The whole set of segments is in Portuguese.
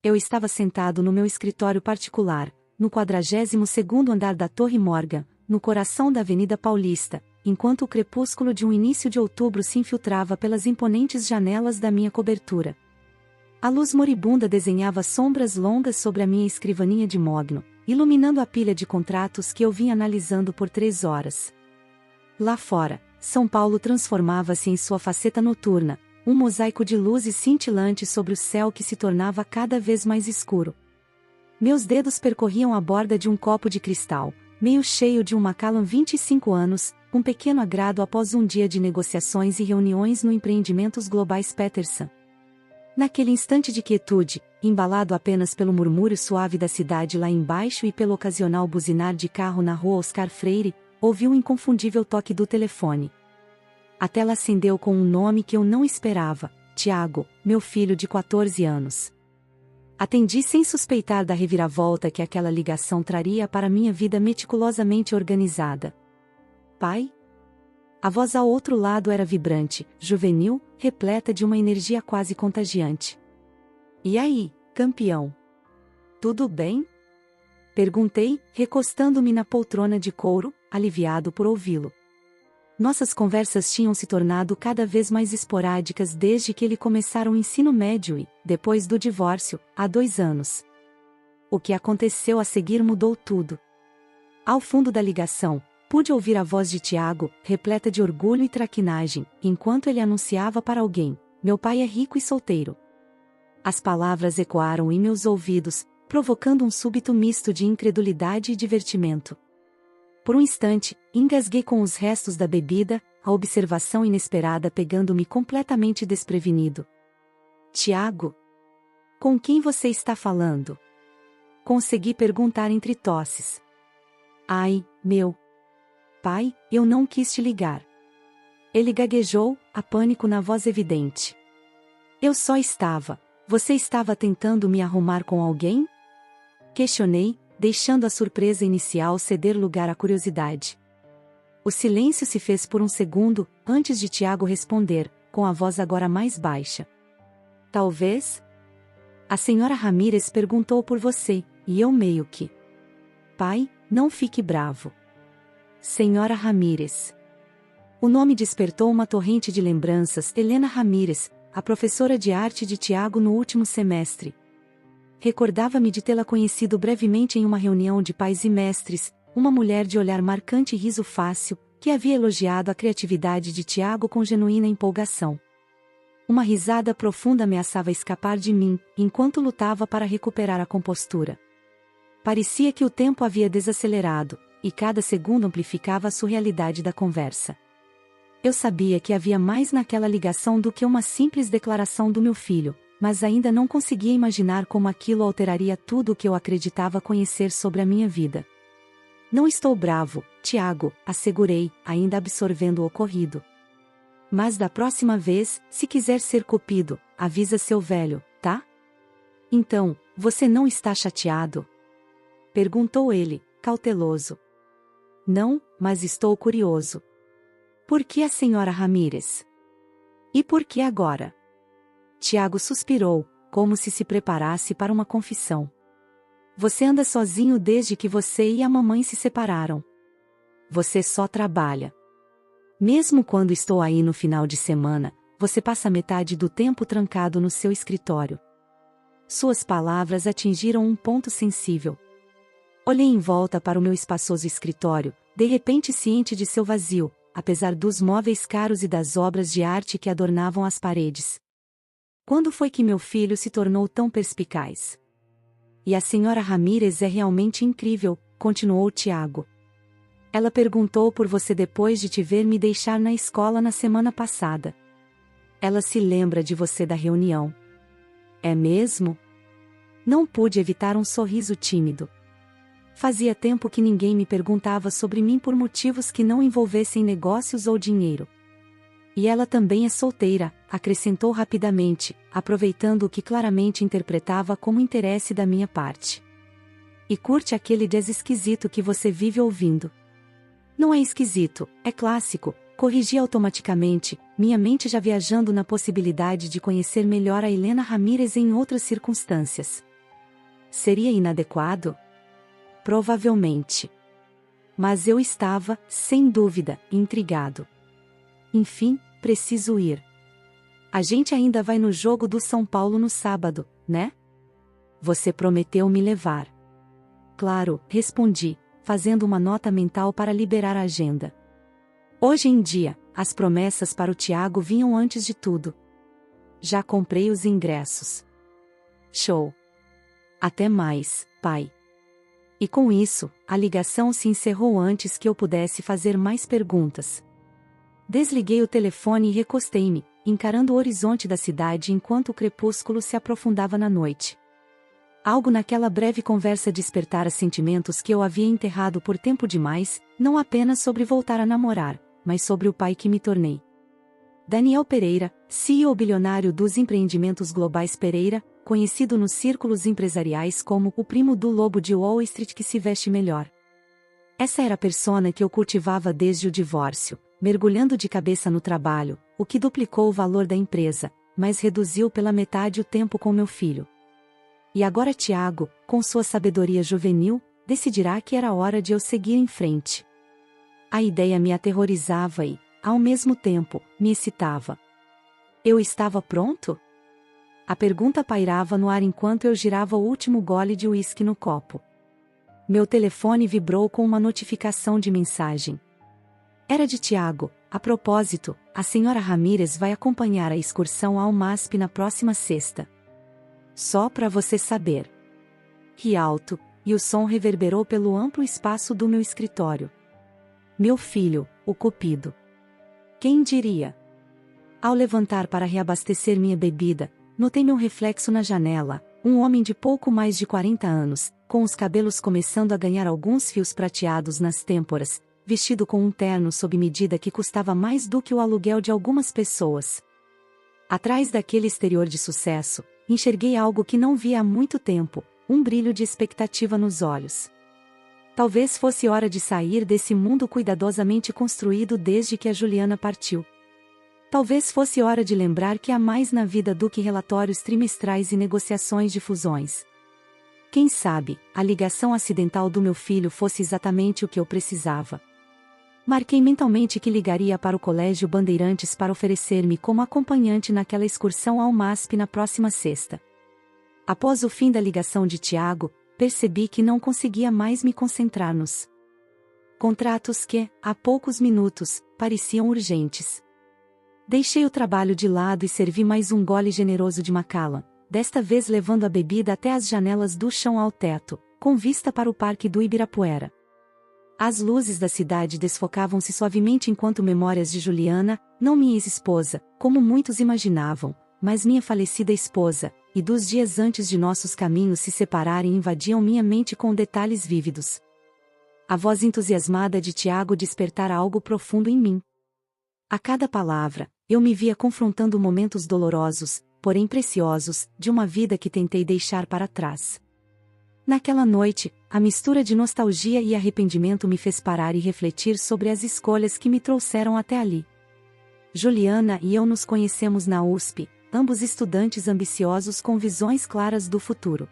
Eu estava sentado no meu escritório particular, no 42º andar da Torre Morgan, no coração da Avenida Paulista, enquanto o crepúsculo de um início de outubro se infiltrava pelas imponentes janelas da minha cobertura. A luz moribunda desenhava sombras longas sobre a minha escrivaninha de mogno, iluminando a pilha de contratos que eu vinha analisando por 3 horas. Lá fora, São Paulo transformava-se em sua faceta noturna, um mosaico de luzes cintilantes sobre o céu que se tornava cada vez mais escuro. Meus dedos percorriam a borda de um copo de cristal, meio cheio de um Macallan 25 anos, um pequeno agrado após um dia de negociações e reuniões no Empreendimentos Globais Peterson. Naquele instante de quietude, embalado apenas pelo murmúrio suave da cidade lá embaixo e pelo ocasional buzinar de carro na rua Oscar Freire, ouvi um inconfundível toque do telefone. A tela acendeu com um nome que eu não esperava: Tiago, meu filho de 14 anos. Atendi sem suspeitar da reviravolta que aquela ligação traria para minha vida meticulosamente organizada. Pai? A voz ao outro lado era vibrante, juvenil, repleta de uma energia quase contagiante. E aí, campeão? Tudo bem? Perguntei, recostando-me na poltrona de couro, aliviado por ouvi-lo. Nossas conversas tinham se tornado cada vez mais esporádicas desde que ele começara o ensino médio e, depois do divórcio, há 2 anos. O que aconteceu a seguir mudou tudo. Ao fundo da ligação, pude ouvir a voz de Tiago, repleta de orgulho e traquinagem, enquanto ele anunciava para alguém: meu pai é rico e solteiro. As palavras ecoaram em meus ouvidos, provocando um súbito misto de incredulidade e divertimento. Por um instante, engasguei com os restos da bebida, a observação inesperada pegando-me completamente desprevenido. Tiago? Com quem você está falando? Consegui perguntar entre tosses. Ai, meu pai, eu não quis te ligar. Ele gaguejou, a pânico na voz evidente. Eu só estava. Você estava tentando me arrumar com alguém? Questionei, deixando a surpresa inicial ceder lugar à curiosidade. O silêncio se fez por um segundo, antes de Tiago responder, com a voz agora mais baixa. Talvez? A senhora Ramírez perguntou por você, e eu meio que... Pai, não fique bravo. Senhora Ramírez. O nome despertou uma torrente de lembranças. Helena Ramírez, a professora de arte de Tiago no último semestre. Recordava-me de tê-la conhecido brevemente em uma reunião de pais e mestres, uma mulher de olhar marcante e riso fácil, que havia elogiado a criatividade de Tiago com genuína empolgação. Uma risada profunda ameaçava escapar de mim, enquanto lutava para recuperar a compostura. Parecia que o tempo havia desacelerado, e cada segundo amplificava a surrealidade da conversa. Eu sabia que havia mais naquela ligação do que uma simples declaração do meu filho, mas ainda não conseguia imaginar como aquilo alteraria tudo o que eu acreditava conhecer sobre a minha vida. Não estou bravo, Tiago, assegurei, ainda absorvendo o ocorrido. Mas da próxima vez, se quiser ser cupido, avisa seu velho, tá? Então, você não está chateado? Perguntou ele, cauteloso. Não, mas estou curioso. Por que a senhora Ramírez? E por que agora? Tiago suspirou, como se preparasse para uma confissão. Você anda sozinho desde que você e a mamãe se separaram. Você só trabalha. Mesmo quando estou aí no final de semana, você passa metade do tempo trancado no seu escritório. Suas palavras atingiram um ponto sensível. Olhei em volta para o meu espaçoso escritório, de repente ciente de seu vazio, apesar dos móveis caros e das obras de arte que adornavam as paredes. Quando foi que meu filho se tornou tão perspicaz? E a senhora Ramírez é realmente incrível, continuou Tiago. Ela perguntou por você depois de te ver me deixar na escola na semana passada. Ela se lembra de você da reunião. É mesmo? Não pude evitar um sorriso tímido. Fazia tempo que ninguém me perguntava sobre mim por motivos que não envolvessem negócios ou dinheiro. E ela também é solteira, acrescentou rapidamente, aproveitando o que claramente interpretava como interesse da minha parte. E curte aquele jazz esquisito que você vive ouvindo. Não é esquisito, é clássico, corrigi automaticamente, minha mente já viajando na possibilidade de conhecer melhor a Helena Ramírez em outras circunstâncias. seria inadequado? Provavelmente. Mas eu estava, sem dúvida, intrigado. Enfim, preciso ir. A gente ainda vai no jogo do São Paulo no sábado, né? Você prometeu me levar. Claro, respondi, fazendo uma nota mental para liberar a agenda. Hoje em dia, as promessas para o Tiago vinham antes de tudo. Já comprei os ingressos. Show! Até mais, pai. E com isso, a ligação se encerrou antes que eu pudesse fazer mais perguntas. Desliguei o telefone e recostei-me, encarando o horizonte da cidade enquanto o crepúsculo se aprofundava na noite. Algo naquela breve conversa despertara sentimentos que eu havia enterrado por tempo demais, não apenas sobre voltar a namorar, mas sobre o pai que me tornei. Daniel Pereira, CEO bilionário dos empreendimentos globais Pereira, conhecido nos círculos empresariais como o primo do lobo de Wall Street que se veste melhor. Essa era a persona que eu cultivava desde o divórcio, mergulhando de cabeça no trabalho, o que duplicou o valor da empresa, mas reduziu pela metade o tempo com meu filho. E agora Tiago, com sua sabedoria juvenil, decidirá que era hora de eu seguir em frente. A ideia me aterrorizava e, ao mesmo tempo, me excitava. Eu estava pronto? A pergunta pairava no ar enquanto eu girava o último gole de uísque no copo. Meu telefone vibrou com uma notificação de mensagem. Era de Tiago. A propósito, a senhora Ramírez vai acompanhar a excursão ao MASP na próxima sexta. Só para você saber. Ri alto, e o som reverberou pelo amplo espaço do meu escritório. Meu filho, o Cupido. Quem diria? Ao levantar para reabastecer minha bebida, notei meu reflexo na janela, um homem de pouco mais de 40 anos, com os cabelos começando a ganhar alguns fios prateados nas têmporas, vestido com um terno sob medida que custava mais do que o aluguel de algumas pessoas. Atrás daquele exterior de sucesso, enxerguei algo que não via há muito tempo, um brilho de expectativa nos olhos. Talvez fosse hora de sair desse mundo cuidadosamente construído desde que a Juliana partiu. Talvez fosse hora de lembrar que há mais na vida do que relatórios trimestrais e negociações de fusões. Quem sabe, a ligação acidental do meu filho fosse exatamente o que eu precisava. Marquei mentalmente que ligaria para o Colégio Bandeirantes para oferecer-me como acompanhante naquela excursão ao MASP na próxima sexta. Após o fim da ligação de Tiago, percebi que não conseguia mais me concentrar nos contratos que, há poucos minutos, pareciam urgentes. Deixei o trabalho de lado e servi mais um gole generoso de Macallan, desta vez levando a bebida até as janelas do chão ao teto, com vista para o Parque do Ibirapuera. As luzes da cidade desfocavam-se suavemente enquanto memórias de Juliana, não minha ex-esposa, como muitos imaginavam, mas minha falecida esposa, e dos dias antes de nossos caminhos se separarem invadiam minha mente com detalhes vívidos. A voz entusiasmada de Tiago despertara algo profundo em mim. A cada palavra, eu me via confrontando momentos dolorosos, porém preciosos, de uma vida que tentei deixar para trás. Naquela noite, a mistura de nostalgia e arrependimento me fez parar e refletir sobre as escolhas que me trouxeram até ali. Juliana e eu nos conhecemos na USP, ambos estudantes ambiciosos com visões claras do futuro.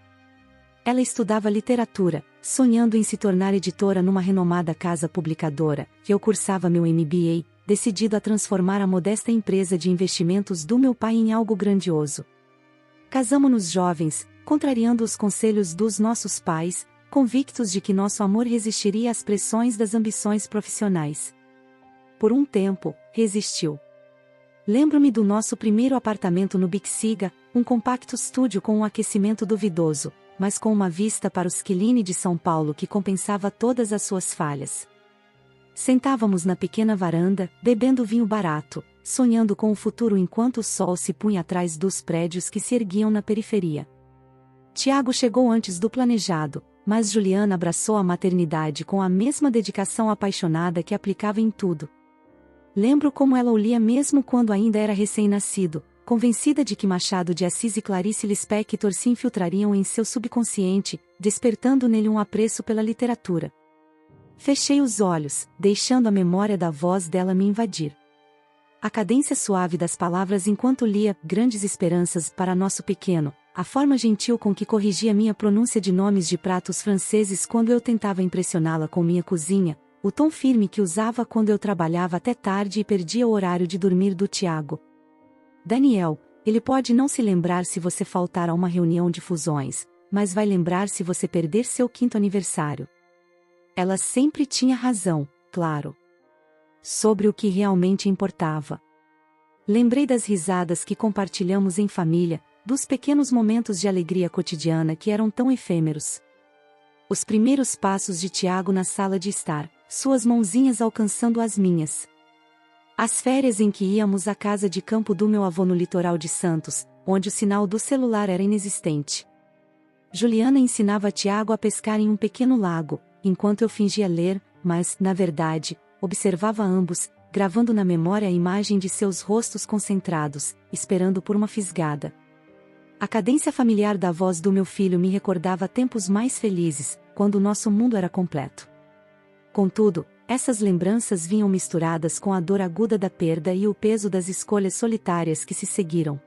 Ela estudava literatura, sonhando em se tornar editora numa renomada casa publicadora, e eu cursava meu MBA, decidido a transformar a modesta empresa de investimentos do meu pai em algo grandioso. Casamo-nos jovens, contrariando os conselhos dos nossos pais, convictos de que nosso amor resistiria às pressões das ambições profissionais. Por um tempo, resistiu. Lembro-me do nosso primeiro apartamento no Bixiga, um compacto estúdio com um aquecimento duvidoso, mas com uma vista para o Skyline de São Paulo que compensava todas as suas falhas. Sentávamos na pequena varanda, bebendo vinho barato, sonhando com o futuro enquanto o sol se punha atrás dos prédios que se erguiam na periferia. Tiago chegou antes do planejado, mas Juliana abraçou a maternidade com a mesma dedicação apaixonada que aplicava em tudo. Lembro como ela o lia mesmo quando ainda era recém-nascido, convencida de que Machado de Assis e Clarice Lispector se infiltrariam em seu subconsciente, despertando nele um apreço pela literatura. Fechei os olhos, deixando a memória da voz dela me invadir. A cadência suave das palavras enquanto lia Grandes Esperanças para Nosso Pequeno, a forma gentil com que corrigia minha pronúncia de nomes de pratos franceses quando eu tentava impressioná-la com minha cozinha, o tom firme que usava quando eu trabalhava até tarde e perdia o horário de dormir do Tiago. Daniel, ele pode não se lembrar se você faltar a uma reunião de fusões, mas vai lembrar se você perder seu 5º aniversário. Ela sempre tinha razão, claro. Sobre o que realmente importava. Lembrei das risadas que compartilhamos em família, dos pequenos momentos de alegria cotidiana que eram tão efêmeros. Os primeiros passos de Tiago na sala de estar, suas mãozinhas alcançando as minhas. As férias em que íamos à casa de campo do meu avô no litoral de Santos, onde o sinal do celular era inexistente. Juliana ensinava Tiago a pescar em um pequeno lago, enquanto eu fingia ler, mas, na verdade, observava ambos, gravando na memória a imagem de seus rostos concentrados, esperando por uma fisgada. A cadência familiar da voz do meu filho me recordava tempos mais felizes, quando o nosso mundo era completo. Contudo, essas lembranças vinham misturadas com a dor aguda da perda e o peso das escolhas solitárias que se seguiram.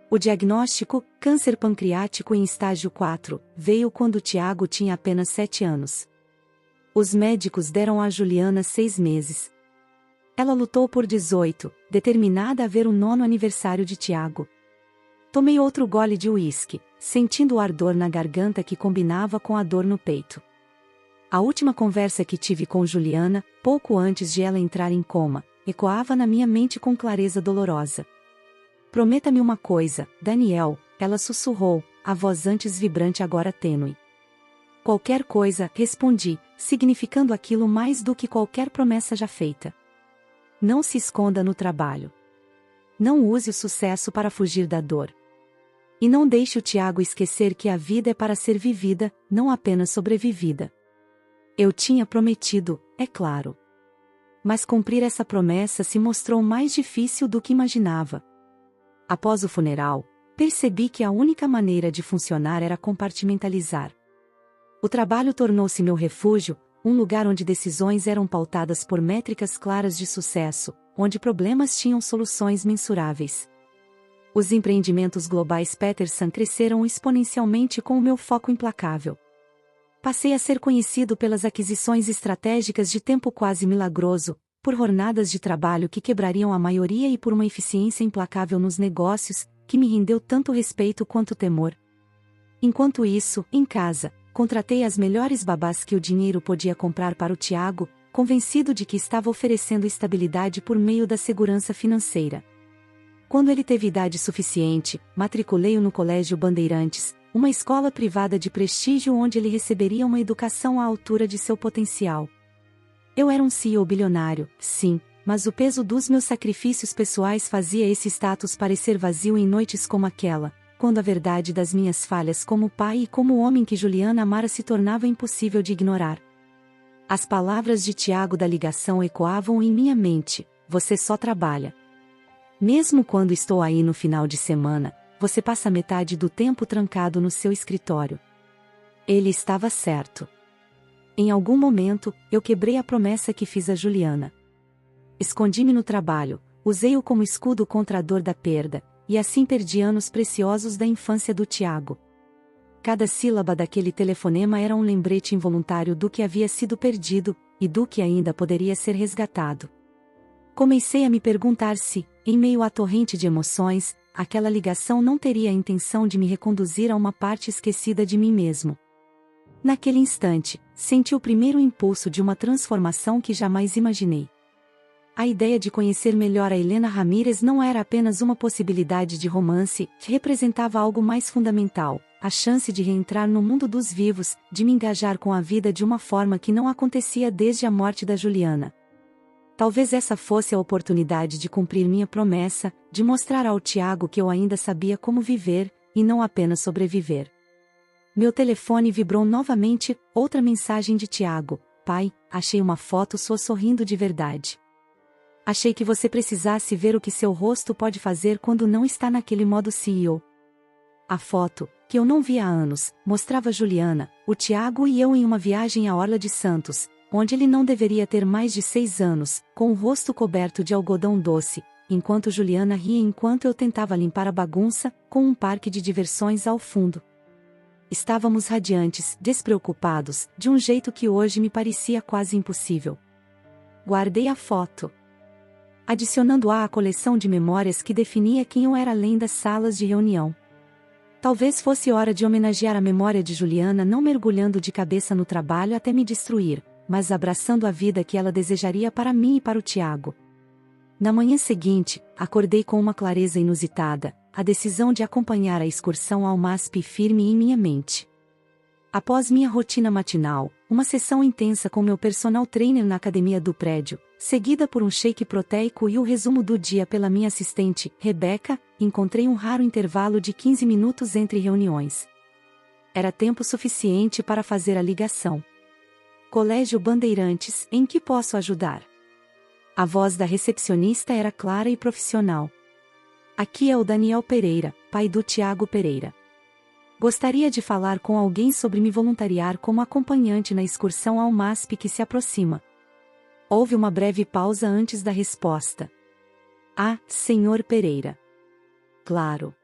O diagnóstico, câncer pancreático em estágio 4, veio quando Tiago tinha apenas 7 anos. Os médicos deram a Juliana 6 meses. Ela lutou por 18, determinada a ver o 9º aniversário de Tiago. Tomei outro gole de uísque, sentindo o ardor na garganta que combinava com a dor no peito. A última conversa que tive com Juliana, pouco antes de ela entrar em coma, ecoava na minha mente com clareza dolorosa. Prometa-me uma coisa, Daniel, ela sussurrou, a voz antes vibrante agora tênue. Qualquer coisa, respondi, significando aquilo mais do que qualquer promessa já feita. Não se esconda no trabalho. Não use o sucesso para fugir da dor. E não deixe o Tiago esquecer que a vida é para ser vivida, não apenas sobrevivida. Eu tinha prometido, é claro. Mas cumprir essa promessa se mostrou mais difícil do que imaginava. Após o funeral, percebi que a única maneira de funcionar era compartimentalizar. O trabalho tornou-se meu refúgio, um lugar onde decisões eram pautadas por métricas claras de sucesso, onde problemas tinham soluções mensuráveis. Os empreendimentos globais Peterson cresceram exponencialmente com o meu foco implacável. Passei a ser conhecido pelas aquisições estratégicas de tempo quase milagroso, por jornadas de trabalho que quebrariam a maioria e por uma eficiência implacável nos negócios, que me rendeu tanto respeito quanto temor. Enquanto isso, em casa, contratei as melhores babás que o dinheiro podia comprar para o Tiago, convencido de que estava oferecendo estabilidade por meio da segurança financeira. Quando ele teve idade suficiente, matriculei-o no Colégio Bandeirantes, uma escola privada de prestígio onde ele receberia uma educação à altura de seu potencial. Eu era um CEO bilionário, sim, mas o peso dos meus sacrifícios pessoais fazia esse status parecer vazio em noites como aquela, quando a verdade das minhas falhas como pai e como homem que Juliana amara se tornava impossível de ignorar. As palavras de Tiago da ligação ecoavam em minha mente: você só trabalha. Mesmo quando estou aí no final de semana, você passa metade do tempo trancado no seu escritório. Ele estava certo. Em algum momento, eu quebrei a promessa que fiz a Juliana. Escondi-me no trabalho, usei-o como escudo contra a dor da perda, e assim perdi anos preciosos da infância do Tiago. Cada sílaba daquele telefonema era um lembrete involuntário do que havia sido perdido, e do que ainda poderia ser resgatado. Comecei a me perguntar se, em meio à torrente de emoções, aquela ligação não teria a intenção de me reconduzir a uma parte esquecida de mim mesmo. Naquele instante, senti o primeiro impulso de uma transformação que jamais imaginei. A ideia de conhecer melhor a Helena Ramírez não era apenas uma possibilidade de romance, representava algo mais fundamental, a chance de reentrar no mundo dos vivos, de me engajar com a vida de uma forma que não acontecia desde a morte da Juliana. Talvez essa fosse a oportunidade de cumprir minha promessa, de mostrar ao Tiago que eu ainda sabia como viver, e não apenas sobreviver. Meu telefone vibrou novamente, outra mensagem de Tiago: pai, achei uma foto sua sorrindo de verdade. Achei que você precisasse ver o que seu rosto pode fazer quando não está naquele modo CEO. A foto, que eu não via há anos, mostrava Juliana, o Tiago e eu em uma viagem à Orla de Santos, onde ele não deveria ter mais de 6 anos, com o rosto coberto de algodão doce, enquanto Juliana ria enquanto eu tentava limpar a bagunça, com um parque de diversões ao fundo. Estávamos radiantes, despreocupados, de um jeito que hoje me parecia quase impossível. Guardei a foto, adicionando-a à coleção de memórias que definia quem eu era além das salas de reunião. Talvez fosse hora de homenagear a memória de Juliana, não mergulhando de cabeça no trabalho até me destruir, mas abraçando a vida que ela desejaria para mim e para o Tiago. Na manhã seguinte, acordei com uma clareza inusitada, a decisão de acompanhar a excursão ao MASP firme em minha mente. Após minha rotina matinal, uma sessão intensa com meu personal trainer na academia do prédio, seguida por um shake proteico e o resumo do dia pela minha assistente, Rebeca, encontrei um raro intervalo de 15 minutos entre reuniões. Era tempo suficiente para fazer a ligação. Colégio Bandeirantes, em que posso ajudar? A voz da recepcionista era clara e profissional. Aqui é o Daniel Pereira, pai do Tiago Pereira. Gostaria de falar com alguém sobre me voluntariar como acompanhante na excursão ao MASP que se aproxima. Houve uma breve pausa antes da resposta. Ah, Sr. Pereira. Claro.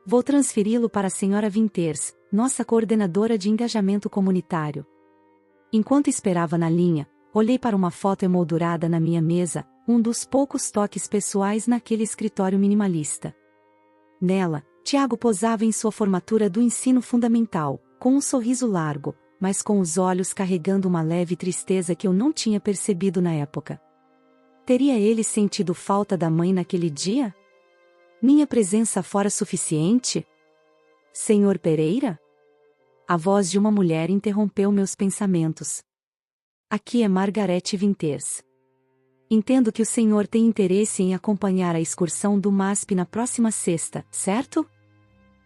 Vou transferi-lo para a Sra. Winters, nossa coordenadora de engajamento comunitário. Enquanto esperava na linha, olhei para uma foto emoldurada na minha mesa, um dos poucos toques pessoais naquele escritório minimalista. Nela, Tiago posava em sua formatura do ensino fundamental, com um sorriso largo, mas com os olhos carregando uma leve tristeza que eu não tinha percebido na época. Teria ele sentido falta da mãe naquele dia? Minha presença fora suficiente? Senhor Pereira? A voz de uma mulher interrompeu meus pensamentos. Aqui é Margarete Winters. Entendo que o senhor tem interesse em acompanhar a excursão do MASP na próxima sexta, certo?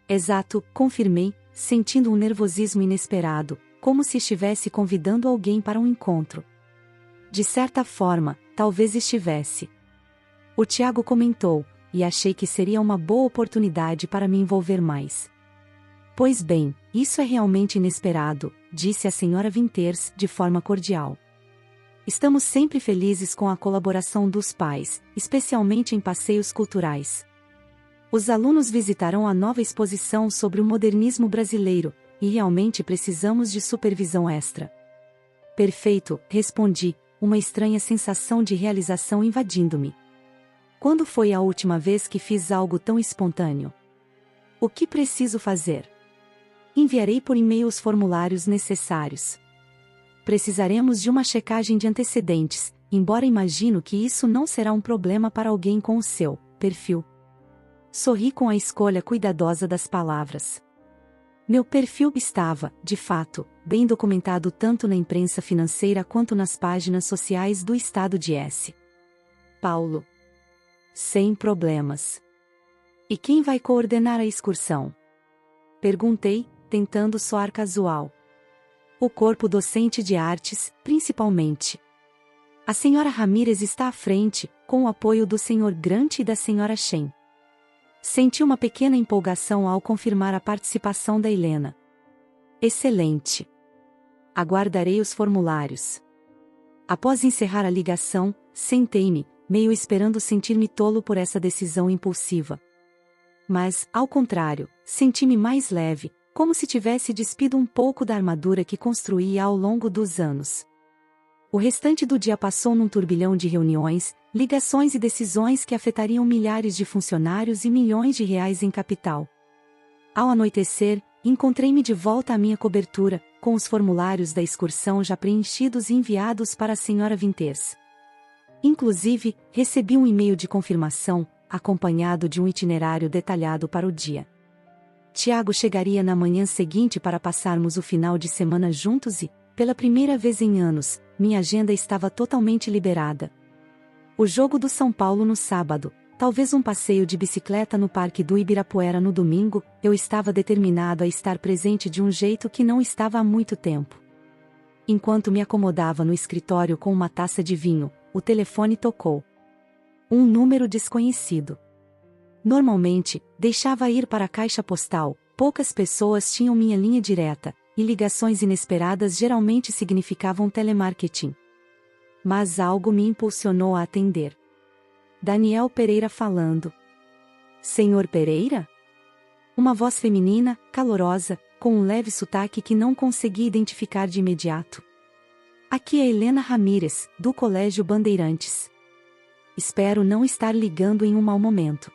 Exato, confirmei, sentindo um nervosismo inesperado, como se estivesse convidando alguém para um encontro. De certa forma, talvez estivesse. O Tiago comentou, e achei que seria uma boa oportunidade para me envolver mais. Pois bem, isso é realmente inesperado, disse a Sra. Winters, de forma cordial. Estamos sempre felizes com a colaboração dos pais, especialmente em passeios culturais. Os alunos visitarão a nova exposição sobre o modernismo brasileiro, e realmente precisamos de supervisão extra. Perfeito, respondi, uma estranha sensação de realização invadindo-me. Quando foi a última vez que fiz algo tão espontâneo? O que preciso fazer? Enviarei por e-mail os formulários necessários. Precisaremos de uma checagem de antecedentes, embora imagino que isso não será um problema para alguém com o seu perfil. Sorri com a escolha cuidadosa das palavras. Meu perfil estava, de fato, bem documentado tanto na imprensa financeira quanto nas páginas sociais do estado de S. Paulo. Sem problemas. E quem vai coordenar a excursão? Perguntei, tentando soar casual. O corpo docente de artes, principalmente. A senhora Ramírez está à frente, com o apoio do Sr. Grant e da senhora Shen. Senti uma pequena empolgação ao confirmar a participação da Helena. Excelente. Aguardarei os formulários. Após encerrar a ligação, sentei-me, meio esperando sentir-me tolo por essa decisão impulsiva. Mas, ao contrário, senti-me mais leve, como se tivesse despido um pouco da armadura que construí ao longo dos anos. O restante do dia passou num turbilhão de reuniões, ligações e decisões que afetariam milhares de funcionários e milhões de reais em capital. Ao anoitecer, encontrei-me de volta à minha cobertura, com os formulários da excursão já preenchidos e enviados para a Sra. Winters. Inclusive, recebi um e-mail de confirmação, acompanhado de um itinerário detalhado para o dia. Tiago chegaria na manhã seguinte para passarmos o final de semana juntos e, pela primeira vez em anos, minha agenda estava totalmente liberada. O jogo do São Paulo no sábado, talvez um passeio de bicicleta no Parque do Ibirapuera no domingo, eu estava determinado a estar presente de um jeito que não estava há muito tempo. Enquanto me acomodava no escritório com uma taça de vinho, o telefone tocou. Um número desconhecido. Normalmente, deixava ir para a caixa postal, poucas pessoas tinham minha linha direta, e ligações inesperadas geralmente significavam telemarketing. Mas algo me impulsionou a atender. Daniel Pereira falando. Senhor Pereira? Uma voz feminina, calorosa, com um leve sotaque que não consegui identificar de imediato. Aqui é Helena Ramírez, do Colégio Bandeirantes. Espero não estar ligando em um mau momento.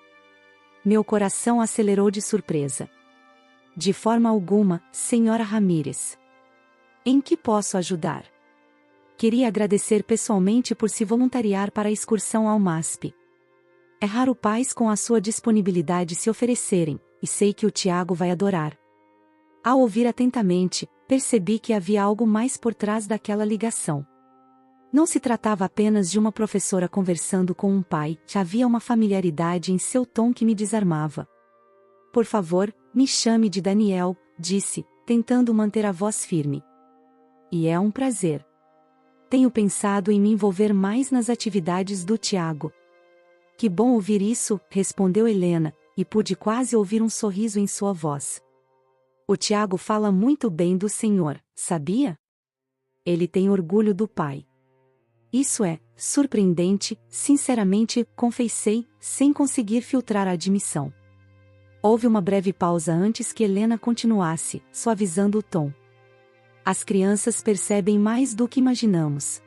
Meu coração acelerou de surpresa. De forma alguma, senhora Ramírez. Em que posso ajudar? Queria agradecer pessoalmente por se voluntariar para a excursão ao MASP. É raro pais com a sua disponibilidade se oferecerem, e sei que o Tiago vai adorar. Ao ouvir atentamente, percebi que havia algo mais por trás daquela ligação. Não se tratava apenas de uma professora conversando com um pai, já havia uma familiaridade em seu tom que me desarmava. Por favor, me chame de Daniel, disse, tentando manter a voz firme. E é um prazer. Tenho pensado em me envolver mais nas atividades do Tiago. Que bom ouvir isso, respondeu Helena, e pude quase ouvir um sorriso em sua voz. O Tiago fala muito bem do senhor, sabia? Ele tem orgulho do pai. Isso é surpreendente, sinceramente, confessei, sem conseguir filtrar a admissão. Houve uma breve pausa antes que Helena continuasse, suavizando o tom. As crianças percebem mais do que imaginamos.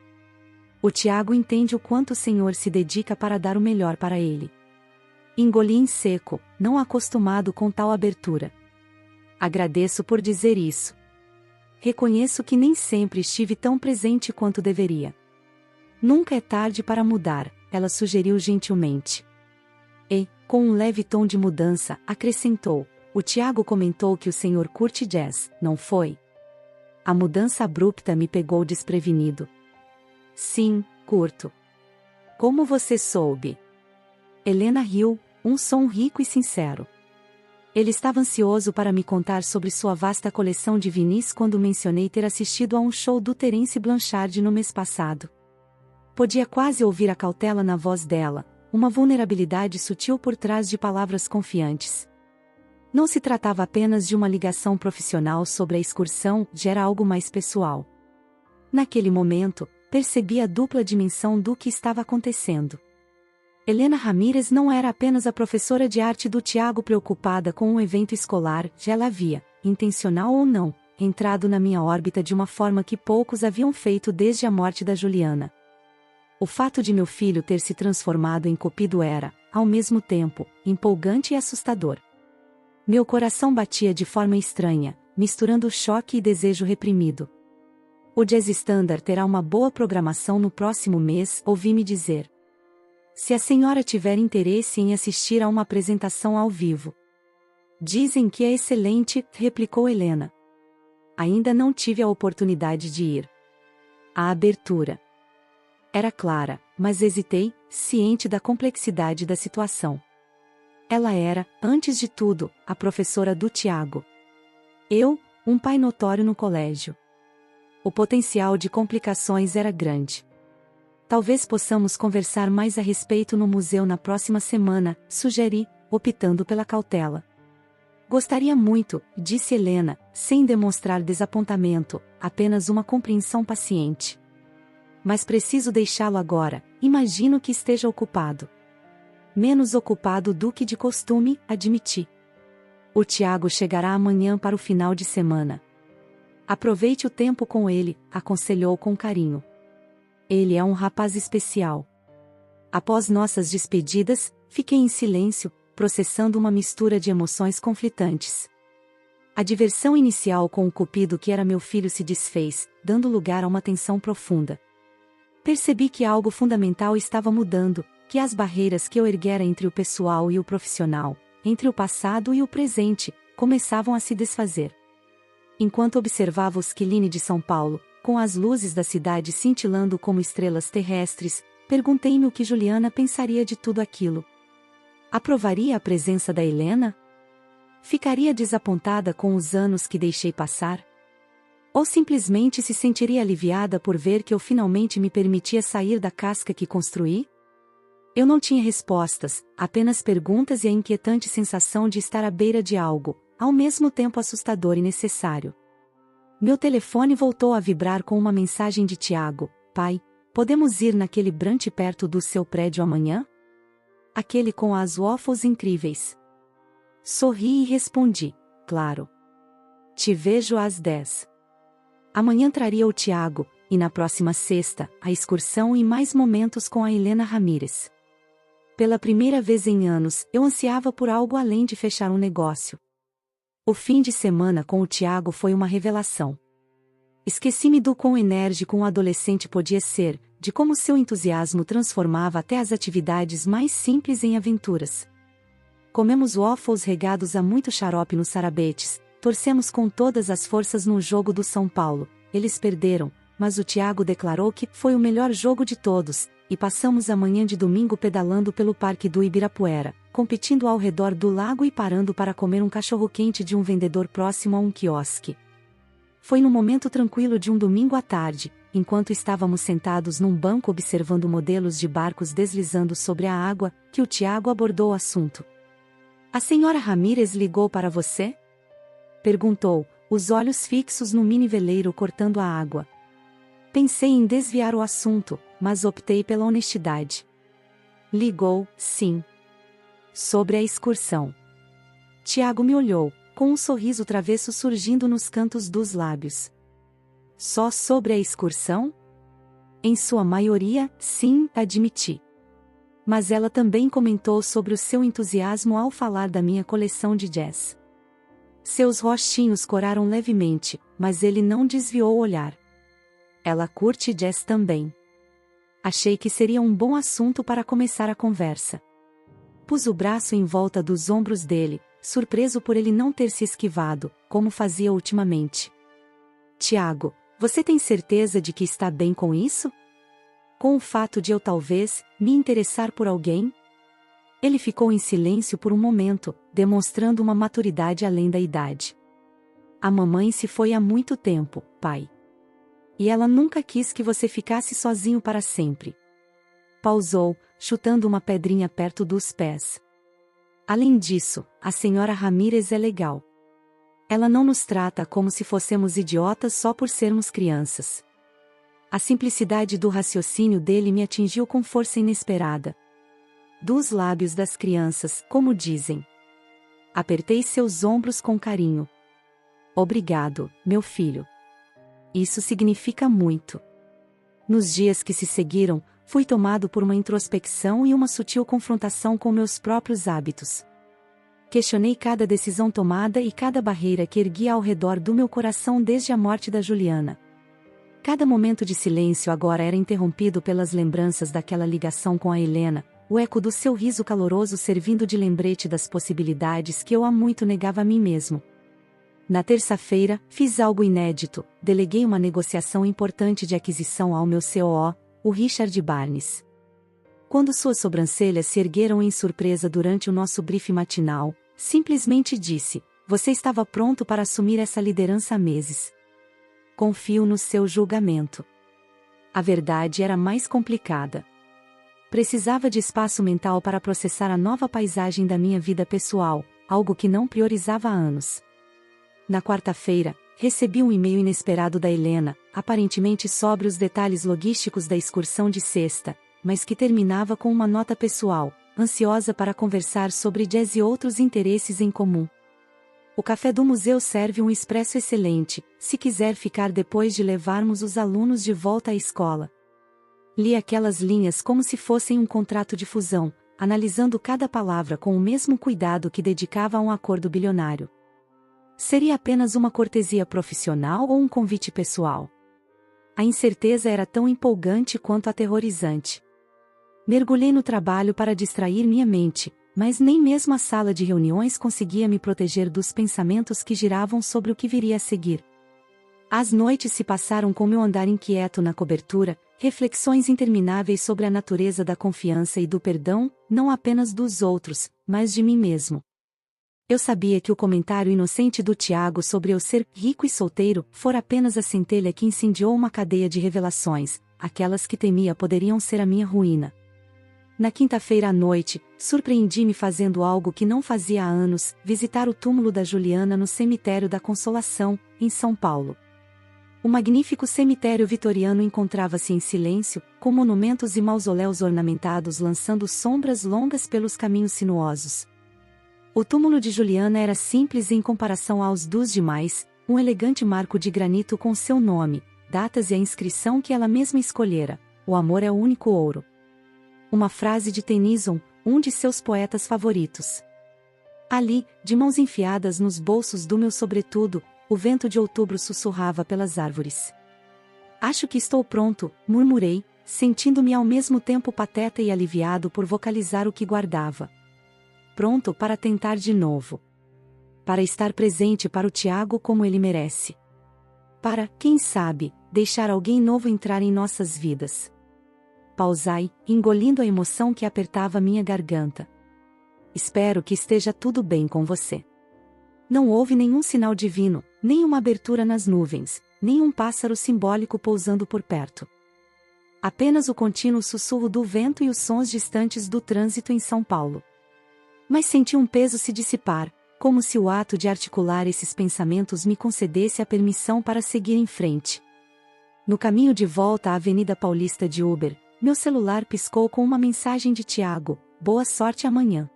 O Tiago entende o quanto o senhor se dedica para dar o melhor para ele. Engoli em seco, não acostumado com tal abertura. Agradeço por dizer isso. Reconheço que nem sempre estive tão presente quanto deveria. Nunca é tarde para mudar, ela sugeriu gentilmente. E, com um leve tom de mudança, acrescentou, o Tiago comentou que o senhor curte jazz, não foi? A mudança abrupta me pegou desprevenido. Sim, curto. Como você soube? Helena riu, um som rico e sincero. Ele estava ansioso para me contar sobre sua vasta coleção de vinis quando mencionei ter assistido a um show do Terence Blanchard no mês passado. Podia quase ouvir a cautela na voz dela, uma vulnerabilidade sutil por trás de palavras confiantes. Não se tratava apenas de uma ligação profissional sobre a excursão, já era algo mais pessoal. Naquele momento, percebi a dupla dimensão do que estava acontecendo. Helena Ramírez não era apenas a professora de arte do Tiago preocupada com um evento escolar, já ela havia, intencional ou não, entrado na minha órbita de uma forma que poucos haviam feito desde a morte da Juliana. O fato de meu filho ter se transformado em Cupido era, ao mesmo tempo, empolgante e assustador. Meu coração batia de forma estranha, misturando choque e desejo reprimido. O Jazz Standard terá uma boa programação no próximo mês, ouvi-me dizer. Se a senhora tiver interesse em assistir a uma apresentação ao vivo. Dizem que é excelente, replicou Helena. Ainda não tive a oportunidade de ir. A abertura era clara, mas hesitei, ciente da complexidade da situação. Ela era, antes de tudo, a professora do Tiago. Eu, um pai notório no colégio. O potencial de complicações era grande. Talvez possamos conversar mais a respeito no museu na próxima semana, sugeri, optando pela cautela. Gostaria muito, disse Helena, sem demonstrar desapontamento, apenas uma compreensão paciente. Mas preciso deixá-lo agora, imagino que esteja ocupado. Menos ocupado do que de costume, admiti. O Tiago chegará amanhã para o final de semana. Aproveite o tempo com ele, aconselhou com carinho. Ele é um rapaz especial. Após nossas despedidas, fiquei em silêncio, processando uma mistura de emoções conflitantes. A diversão inicial com o cupido que era meu filho se desfez, dando lugar a uma tensão profunda. Percebi que algo fundamental estava mudando, que as barreiras que eu erguera entre o pessoal e o profissional, entre o passado e o presente, começavam a se desfazer. Enquanto observava o Skyline de São Paulo, com as luzes da cidade cintilando como estrelas terrestres, perguntei-me o que Juliana pensaria de tudo aquilo. Aprovaria a presença da Helena? Ficaria desapontada com os anos que deixei passar? Ou simplesmente se sentiria aliviada por ver que eu finalmente me permitia sair da casca que construí? Eu não tinha respostas, apenas perguntas e a inquietante sensação de estar à beira de algo, ao mesmo tempo assustador e necessário. Meu telefone voltou a vibrar com uma mensagem de Tiago: pai, podemos ir naquele brunch perto do seu prédio amanhã? Aquele com as waffles incríveis. Sorri e respondi: claro. Te vejo às 10. Amanhã traria o Tiago, e na próxima sexta, a excursão e mais momentos com a Helena Ramírez. Pela primeira vez em anos, eu ansiava por algo além de fechar um negócio. O fim de semana com o Tiago foi uma revelação. Esqueci-me do quão enérgico um adolescente podia ser, de como seu entusiasmo transformava até as atividades mais simples em aventuras. Comemos waffles regados a muito xarope nos sarabetes, torcemos com todas as forças no jogo do São Paulo. Eles perderam, mas o Tiago declarou que foi o melhor jogo de todos, e passamos a manhã de domingo pedalando pelo Parque do Ibirapuera, competindo ao redor do lago e parando para comer um cachorro-quente de um vendedor próximo a um quiosque. Foi no momento tranquilo de um domingo à tarde, enquanto estávamos sentados num banco observando modelos de barcos deslizando sobre a água, que o Tiago abordou o assunto. A senhora Ramírez ligou para você? Perguntou, os olhos fixos no mini veleiro cortando a água. Pensei em desviar o assunto, mas optei pela honestidade. Ligou, sim. Sobre a excursão. Tiago me olhou, com um sorriso travesso surgindo nos cantos dos lábios. Só sobre a excursão? Em sua maioria, sim, admiti. Mas ela também comentou sobre o seu entusiasmo ao falar da minha coleção de jazz. Seus rostinhos coraram levemente, mas ele não desviou o olhar. Ela curte jazz também. Achei que seria um bom assunto para começar a conversa. Pus o braço em volta dos ombros dele, surpreso por ele não ter se esquivado, como fazia ultimamente. Tiago, você tem certeza de que está bem com isso? Com o fato de eu talvez me interessar por alguém? Ele ficou em silêncio por um momento, demonstrando uma maturidade além da idade. A mamãe se foi há muito tempo, pai. E ela nunca quis que você ficasse sozinho para sempre. Pausou, chutando uma pedrinha perto dos pés. Além disso, a senhora Ramírez é legal. Ela não nos trata como se fôssemos idiotas só por sermos crianças. A simplicidade do raciocínio dele me atingiu com força inesperada. Dos lábios das crianças, como dizem. Apertei seus ombros com carinho. Obrigado, meu filho. Isso significa muito. Nos dias que se seguiram, fui tomado por uma introspecção e uma sutil confrontação com meus próprios hábitos. Questionei cada decisão tomada e cada barreira que erguia ao redor do meu coração desde a morte da Juliana. Cada momento de silêncio agora era interrompido pelas lembranças daquela ligação com a Helena, o eco do seu riso caloroso servindo de lembrete das possibilidades que eu há muito negava a mim mesmo. Na terça-feira, fiz algo inédito, deleguei uma negociação importante de aquisição ao meu COO, o Richard Barnes. Quando suas sobrancelhas se ergueram em surpresa durante o nosso briefing matinal, simplesmente disse: você estava pronto para assumir essa liderança há meses. Confio no seu julgamento. A verdade era mais complicada. Precisava de espaço mental para processar a nova paisagem da minha vida pessoal, algo que não priorizava há anos. Na quarta-feira, recebi um e-mail inesperado da Helena, aparentemente sobre os detalhes logísticos da excursão de sexta, mas que terminava com uma nota pessoal, ansiosa para conversar sobre jazz e outros interesses em comum. O café do museu serve um expresso excelente, se quiser ficar depois de levarmos os alunos de volta à escola. Li aquelas linhas como se fossem um contrato de fusão, analisando cada palavra com o mesmo cuidado que dedicava a um acordo bilionário. Seria apenas uma cortesia profissional ou um convite pessoal? A incerteza era tão empolgante quanto aterrorizante. Mergulhei no trabalho para distrair minha mente, mas nem mesmo a sala de reuniões conseguia me proteger dos pensamentos que giravam sobre o que viria a seguir. As noites se passaram com meu andar inquieto na cobertura, reflexões intermináveis sobre a natureza da confiança e do perdão, não apenas dos outros, mas de mim mesmo. Eu sabia que o comentário inocente do Tiago sobre eu ser rico e solteiro fora apenas a centelha que incendiou uma cadeia de revelações, aquelas que temia poderiam ser a minha ruína. Na quinta-feira à noite, surpreendi-me fazendo algo que não fazia há anos, visitar o túmulo da Juliana no cemitério da Consolação, em São Paulo. O magnífico cemitério vitoriano encontrava-se em silêncio, com monumentos e mausoléus ornamentados lançando sombras longas pelos caminhos sinuosos. O túmulo de Juliana era simples em comparação aos dos demais, um elegante marco de granito com seu nome, datas e a inscrição que ela mesma escolhera: "O amor é o único ouro." Uma frase de Tennyson, um de seus poetas favoritos. Ali, de mãos enfiadas nos bolsos do meu sobretudo, o vento de outubro sussurrava pelas árvores. "Acho que estou pronto", murmurei, sentindo-me ao mesmo tempo pateta e aliviado por vocalizar o que guardava. Pronto para tentar de novo. Para estar presente para o Tiago como ele merece. Para, quem sabe, deixar alguém novo entrar em nossas vidas. Pausai, engolindo a emoção que apertava minha garganta. "Espero que esteja tudo bem com você." Não houve nenhum sinal divino, nem uma abertura nas nuvens, nem um pássaro simbólico pousando por perto. Apenas o contínuo sussurro do vento e os sons distantes do trânsito em São Paulo. Mas senti um peso se dissipar, como se o ato de articular esses pensamentos me concedesse a permissão para seguir em frente. No caminho de volta à Avenida Paulista de Uber, meu celular piscou com uma mensagem de Tiago: "Boa sorte amanhã.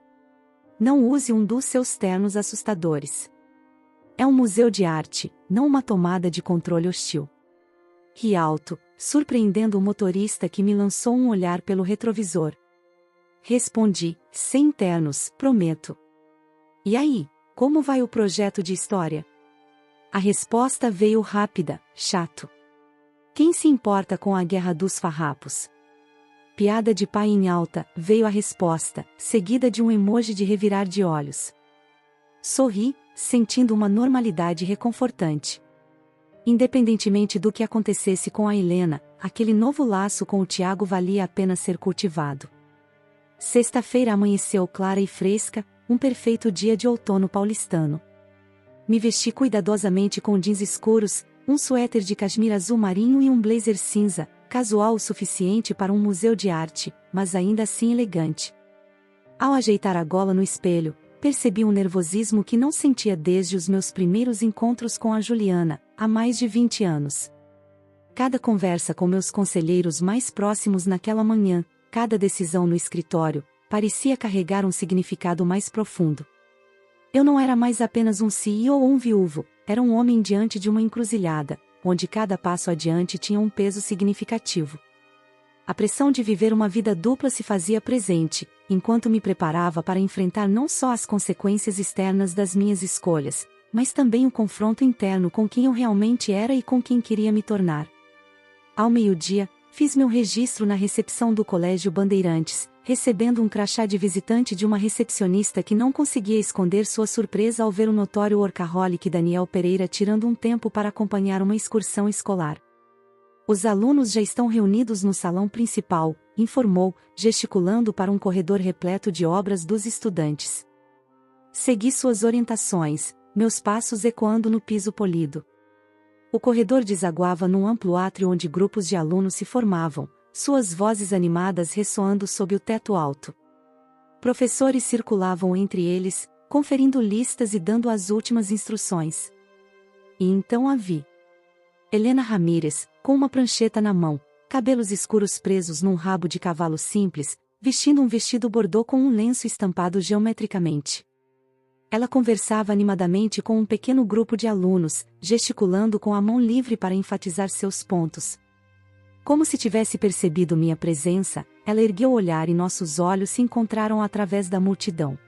Não use um dos seus ternos assustadores. É um museu de arte, não uma tomada de controle hostil." Ri alto, surpreendendo o motorista que me lançou um olhar pelo retrovisor. Respondi: "Sem ternos, prometo." "E aí, como vai o projeto de história?" A resposta veio rápida: "Chato. Quem se importa com a guerra dos farrapos?" Piada de pai em alta, veio a resposta, seguida de um emoji de revirar de olhos. Sorri, sentindo uma normalidade reconfortante. Independentemente do que acontecesse com a Helena, aquele novo laço com o Tiago valia a pena ser cultivado. Sexta-feira amanheceu clara e fresca, um perfeito dia de outono paulistano. Me vesti cuidadosamente com jeans escuros, um suéter de cashmere azul marinho e um blazer cinza, casual o suficiente para um museu de arte, mas ainda assim elegante. Ao ajeitar a gola no espelho, percebi um nervosismo que não sentia desde os meus primeiros encontros com a Juliana, há mais de 20 anos. Cada conversa com meus conselheiros mais próximos naquela manhã, cada decisão no escritório, parecia carregar um significado mais profundo. Eu não era mais apenas um CEO ou um viúvo, era um homem diante de uma encruzilhada, onde cada passo adiante tinha um peso significativo. A pressão de viver uma vida dupla se fazia presente, enquanto me preparava para enfrentar não só as consequências externas das minhas escolhas, mas também o confronto interno com quem eu realmente era e com quem queria me tornar. Ao meio-dia, fiz meu registro na recepção do Colégio Bandeirantes, recebendo um crachá de visitante de uma recepcionista que não conseguia esconder sua surpresa ao ver o notório workaholic Daniel Pereira tirando um tempo para acompanhar uma excursão escolar. "Os alunos já estão reunidos no salão principal", informou, gesticulando para um corredor repleto de obras dos estudantes. Segui suas orientações, meus passos ecoando no piso polido. O corredor desaguava num amplo átrio onde grupos de alunos se formavam, suas vozes animadas ressoando sob o teto alto. Professores circulavam entre eles, conferindo listas e dando as últimas instruções. E então a vi. Helena Ramírez, com uma prancheta na mão, cabelos escuros presos num rabo de cavalo simples, vestindo um vestido bordô com um lenço estampado geometricamente. Ela conversava animadamente com um pequeno grupo de alunos, gesticulando com a mão livre para enfatizar seus pontos. Como se tivesse percebido minha presença, ela ergueu o olhar e nossos olhos se encontraram através da multidão.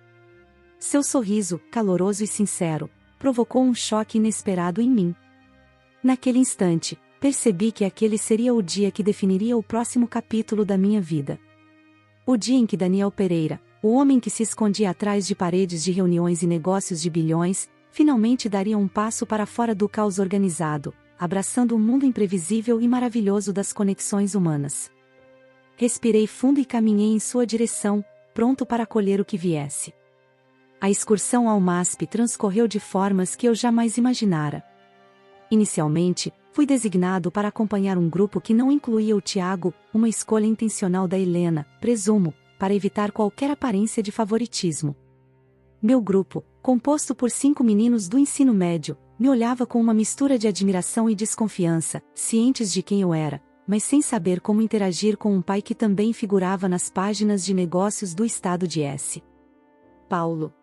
Seu sorriso, caloroso e sincero, provocou um choque inesperado em mim. Naquele instante, percebi que aquele seria o dia que definiria o próximo capítulo da minha vida. O dia em que Daniel Pereira, o homem que se escondia atrás de paredes de reuniões e negócios de bilhões, finalmente daria um passo para fora do caos organizado, abraçando o mundo imprevisível e maravilhoso das conexões humanas. Respirei fundo e caminhei em sua direção, pronto para acolher o que viesse. A excursão ao MASP transcorreu de formas que eu jamais imaginara. Inicialmente, fui designado para acompanhar um grupo que não incluía o Tiago, uma escolha intencional da Helena, presumo, para evitar qualquer aparência de favoritismo. Meu grupo, composto por 5 meninos do ensino médio, me olhava com uma mistura de admiração e desconfiança, cientes de quem eu era, mas sem saber como interagir com um pai que também figurava nas páginas de negócios do estado de S. Paulo.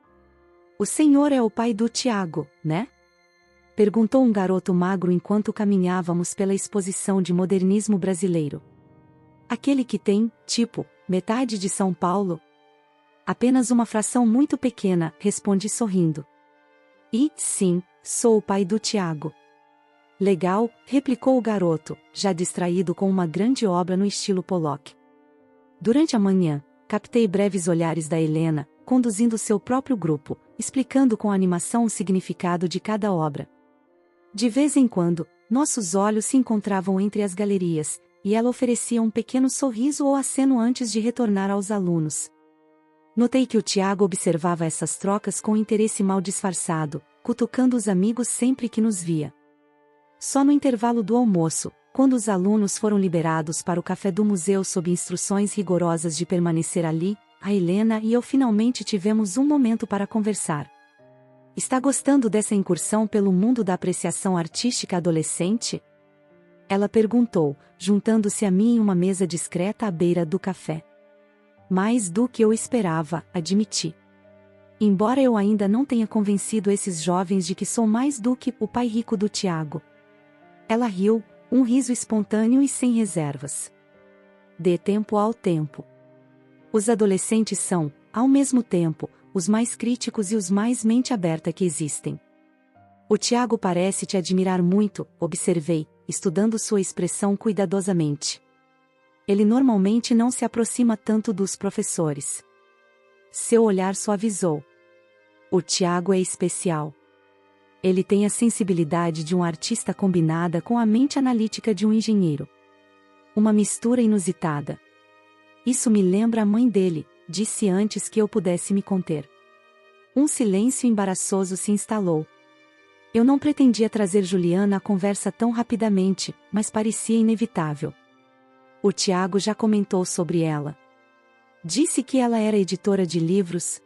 O senhor é o pai do Tiago, né? Perguntou um garoto magro enquanto caminhávamos pela exposição de modernismo brasileiro. Aquele que tem, tipo, metade de São Paulo? Apenas uma fração muito pequena, respondi sorrindo. E, sim, sou o pai do Tiago. Legal, replicou o garoto, já distraído com uma grande obra no estilo Pollock. Durante a manhã, captei breves olhares da Helena, conduzindo seu próprio grupo, explicando com animação o significado de cada obra. De vez em quando, nossos olhos se encontravam entre as galerias, e ela oferecia um pequeno sorriso ou aceno antes de retornar aos alunos. Notei que o Tiago observava essas trocas com interesse mal disfarçado, cutucando os amigos sempre que nos via. Só no intervalo do almoço, quando os alunos foram liberados para o café do museu sob instruções rigorosas de permanecer ali, a Helena e eu finalmente tivemos um momento para conversar. Está gostando dessa incursão pelo mundo da apreciação artística adolescente? Ela perguntou, juntando-se a mim em uma mesa discreta à beira do café. Mais do que eu esperava, admiti. Embora eu ainda não tenha convencido esses jovens de que sou mais do que o pai rico do Tiago. Ela riu, um riso espontâneo e sem reservas. Dê tempo ao tempo. Os adolescentes são, ao mesmo tempo, os mais críticos e os mais mente aberta que existem. O Tiago parece te admirar muito, observei, estudando sua expressão cuidadosamente. Ele normalmente não se aproxima tanto dos professores. Seu olhar suavizou. O Tiago é especial. Ele tem a sensibilidade de um artista combinada com a mente analítica de um engenheiro. Uma mistura inusitada. Isso me lembra a mãe dele, disse antes que eu pudesse me conter. Um silêncio embaraçoso se instalou. Eu não pretendia trazer Juliana à conversa tão rapidamente, mas parecia inevitável. O Tiago já comentou sobre ela. Disse que ela era editora de livros?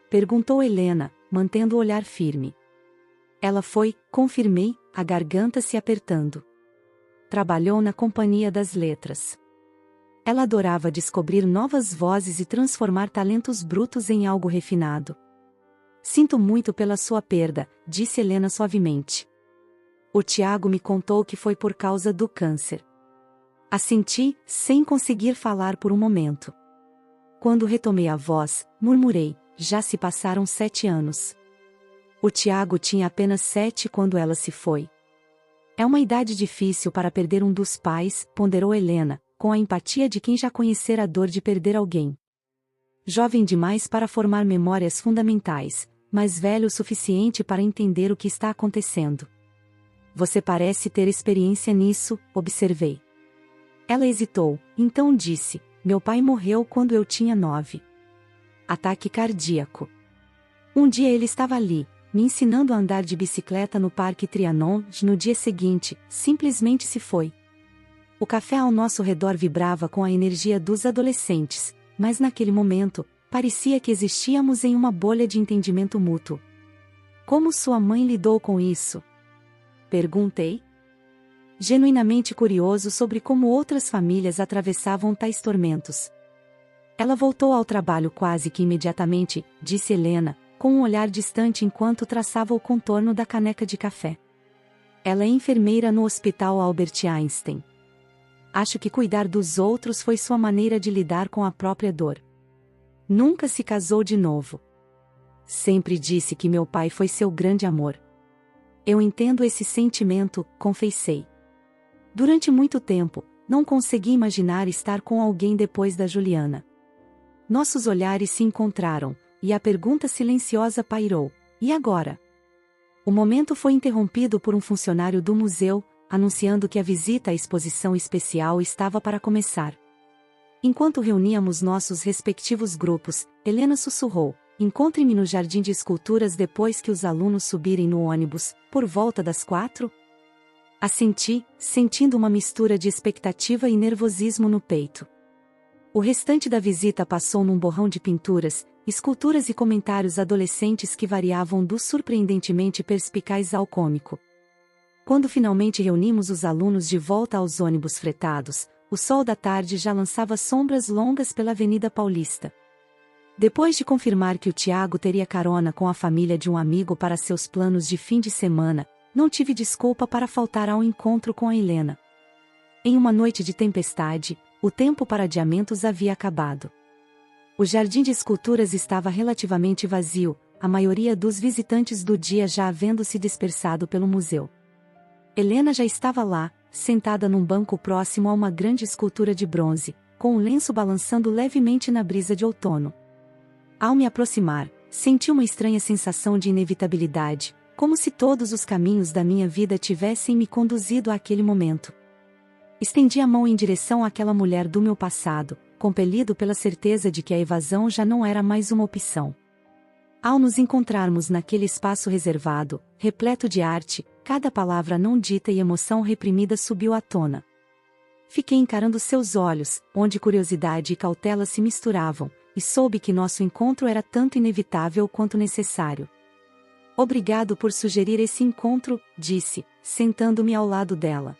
Perguntou Helena, mantendo o olhar firme. Ela foi, confirmei, a garganta se apertando. Trabalhou na Companhia das Letras. Ela adorava descobrir novas vozes e transformar talentos brutos em algo refinado. Sinto muito pela sua perda, disse Helena suavemente. O Tiago me contou que foi por causa do câncer. Assenti, sem conseguir falar por um momento. Quando retomei a voz, murmurei, já se passaram 7 anos. O Tiago tinha apenas 7 quando ela se foi. É uma idade difícil para perder um dos pais, ponderou Helena, com a empatia de quem já conhecera a dor de perder alguém. Jovem demais para formar memórias fundamentais, mas velho o suficiente para entender o que está acontecendo. Você parece ter experiência nisso, observei. Ela hesitou, então disse, meu pai morreu quando eu tinha 9. Ataque cardíaco. Um dia ele estava ali, me ensinando a andar de bicicleta no Parque Trianon, no dia seguinte, simplesmente se foi. O café ao nosso redor vibrava com a energia dos adolescentes, mas naquele momento, parecia que existíamos em uma bolha de entendimento mútuo. Como sua mãe lidou com isso? Perguntei. Genuinamente curioso sobre como outras famílias atravessavam tais tormentos. Ela voltou ao trabalho quase que imediatamente, disse Helena, com um olhar distante enquanto traçava o contorno da caneca de café. Ela é enfermeira no Hospital Albert Einstein. Acho que cuidar dos outros foi sua maneira de lidar com a própria dor. Nunca se casou de novo. Sempre disse que meu pai foi seu grande amor. Eu entendo esse sentimento, confessei. Durante muito tempo, não consegui imaginar estar com alguém depois da Juliana. Nossos olhares se encontraram, e a pergunta silenciosa pairou: e agora? O momento foi interrompido por um funcionário do museu, anunciando que a visita à exposição especial estava para começar. Enquanto reuníamos nossos respectivos grupos, Helena sussurrou: encontre-me no jardim de esculturas depois que os alunos subirem no ônibus, por volta das 4? Assenti, sentindo uma mistura de expectativa e nervosismo no peito. O restante da visita passou num borrão de pinturas, esculturas e comentários adolescentes que variavam do surpreendentemente perspicaz ao cômico. Quando finalmente reunimos os alunos de volta aos ônibus fretados, o sol da tarde já lançava sombras longas pela Avenida Paulista. Depois de confirmar que o Tiago teria carona com a família de um amigo para seus planos de fim de semana, não tive desculpa para faltar ao encontro com a Helena. Em uma noite de tempestade, o tempo para adiamentos havia acabado. O jardim de esculturas estava relativamente vazio, a maioria dos visitantes do dia já havendo se dispersado pelo museu. Helena já estava lá, sentada num banco próximo a uma grande escultura de bronze, com o lenço balançando levemente na brisa de outono. Ao me aproximar, senti uma estranha sensação de inevitabilidade, como se todos os caminhos da minha vida tivessem me conduzido àquele momento. Estendi a mão em direção àquela mulher do meu passado, compelido pela certeza de que a evasão já não era mais uma opção. Ao nos encontrarmos naquele espaço reservado, repleto de arte, cada palavra não dita e emoção reprimida subiu à tona. Fiquei encarando seus olhos, onde curiosidade e cautela se misturavam, e soube que nosso encontro era tanto inevitável quanto necessário. Obrigado por sugerir esse encontro, disse, sentando-me ao lado dela.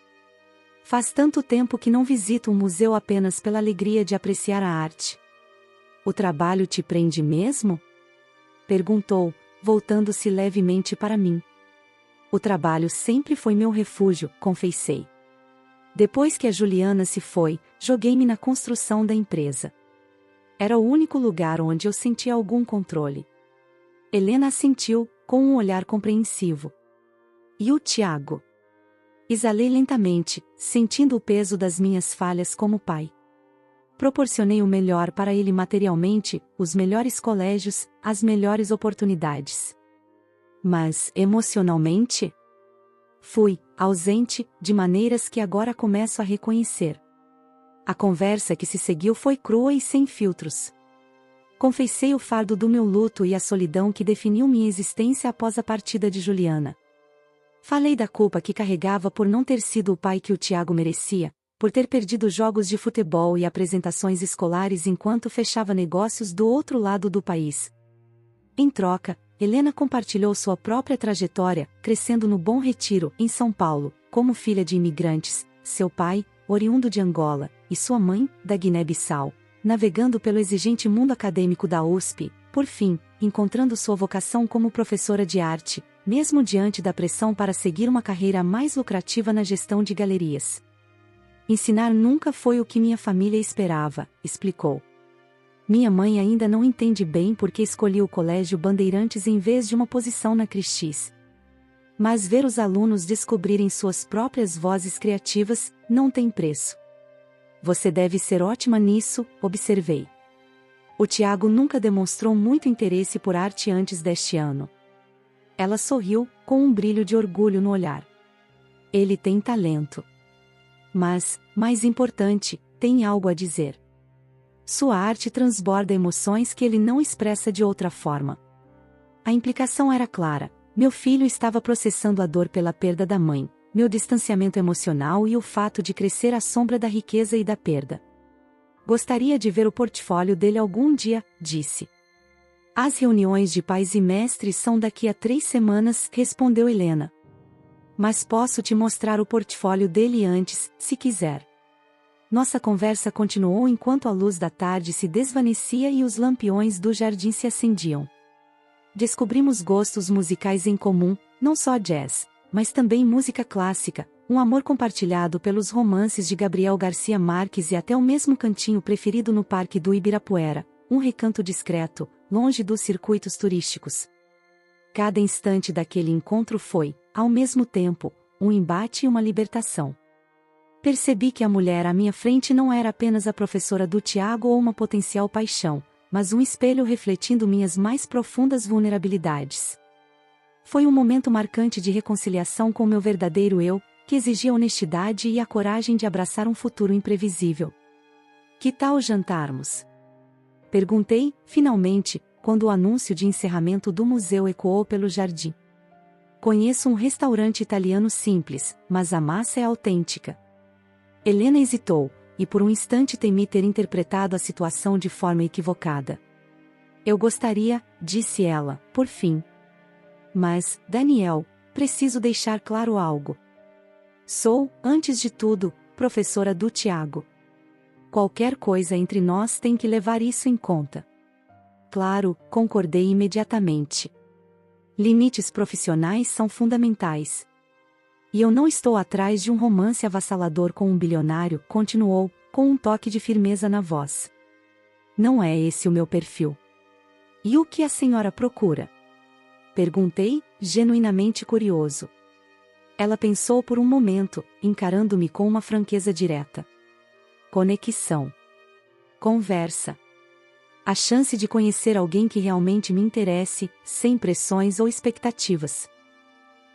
Faz tanto tempo que não visito um museu apenas pela alegria de apreciar a arte. O trabalho te prende mesmo? Perguntou, voltando-se levemente para mim. O trabalho sempre foi meu refúgio, confessei. Depois que a Juliana se foi, joguei-me na construção da empresa. Era o único lugar onde eu sentia algum controle. Helena assentiu, com um olhar compreensivo. E o Tiago? Exalei lentamente, sentindo o peso das minhas falhas como pai. Proporcionei o melhor para ele materialmente, os melhores colégios, as melhores oportunidades. Mas, emocionalmente? Fui ausente, de maneiras que agora começo a reconhecer. A conversa que se seguiu foi crua e sem filtros. Confessei o fardo do meu luto e a solidão que definiu minha existência após a partida de Juliana. Falei da culpa que carregava por não ter sido o pai que o Tiago merecia, por ter perdido jogos de futebol e apresentações escolares enquanto fechava negócios do outro lado do país. Em troca, Helena compartilhou sua própria trajetória, crescendo no Bom Retiro, em São Paulo, como filha de imigrantes, seu pai, oriundo de Angola, e sua mãe, da Guiné-Bissau, navegando pelo exigente mundo acadêmico da USP, por fim, encontrando sua vocação como professora de arte, mesmo diante da pressão para seguir uma carreira mais lucrativa na gestão de galerias. Ensinar nunca foi o que minha família esperava, explicou. Minha mãe ainda não entende bem por que escolhi o Colégio Bandeirantes em vez de uma posição na Cristis. Mas ver os alunos descobrirem suas próprias vozes criativas não tem preço. Você deve ser ótima nisso, observei. O Tiago nunca demonstrou muito interesse por arte antes deste ano. Ela sorriu, com um brilho de orgulho no olhar. Ele tem talento. Mas, mais importante, tem algo a dizer. Sua arte transborda emoções que ele não expressa de outra forma. A implicação era clara. Meu filho estava processando a dor pela perda da mãe, meu distanciamento emocional e o fato de crescer à sombra da riqueza e da perda. Gostaria de ver o portfólio dele algum dia, disse. As reuniões de pais e mestres são daqui a 3 semanas, respondeu Helena. Mas posso te mostrar o portfólio dele antes, se quiser. Nossa conversa continuou enquanto a luz da tarde se desvanecia e os lampiões do jardim se acendiam. Descobrimos gostos musicais em comum, não só jazz, mas também música clássica, um amor compartilhado pelos romances de Gabriel Garcia Marques e até o mesmo cantinho preferido no Parque do Ibirapuera, um recanto discreto, longe dos circuitos turísticos. Cada instante daquele encontro foi, ao mesmo tempo, um embate e uma libertação. Percebi que a mulher à minha frente não era apenas a professora do Tiago ou uma potencial paixão, mas um espelho refletindo minhas mais profundas vulnerabilidades. Foi um momento marcante de reconciliação com meu verdadeiro eu, que exigia a honestidade e a coragem de abraçar um futuro imprevisível. Que tal jantarmos? Perguntei, finalmente, quando o anúncio de encerramento do museu ecoou pelo jardim. Conheço um restaurante italiano simples, mas a massa é autêntica. Helena hesitou, e por um instante temi ter interpretado a situação de forma equivocada. Eu gostaria, disse ela, por fim. Mas, Daniel, preciso deixar claro algo. Sou, antes de tudo, professora do Tiago. Qualquer coisa entre nós tem que levar isso em conta. Claro, concordei imediatamente. Limites profissionais são fundamentais. E eu não estou atrás de um romance avassalador com um bilionário, continuou, com um toque de firmeza na voz. Não é esse o meu perfil. E o que a senhora procura? Perguntei, genuinamente curioso. Ela pensou por um momento, encarando-me com uma franqueza direta. Conexão. Conversa. A chance de conhecer alguém que realmente me interesse, sem pressões ou expectativas.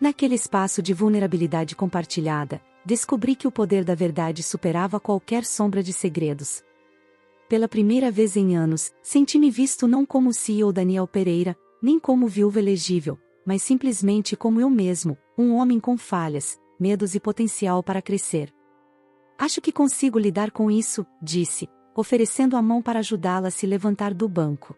Naquele espaço de vulnerabilidade compartilhada, descobri que o poder da verdade superava qualquer sombra de segredos. Pela primeira vez em anos, senti-me visto não como o CEO Daniel Pereira, nem como viúva elegível, mas simplesmente como eu mesmo, um homem com falhas, medos e potencial para crescer. Acho que consigo lidar com isso, disse, oferecendo a mão para ajudá-la a se levantar do banco.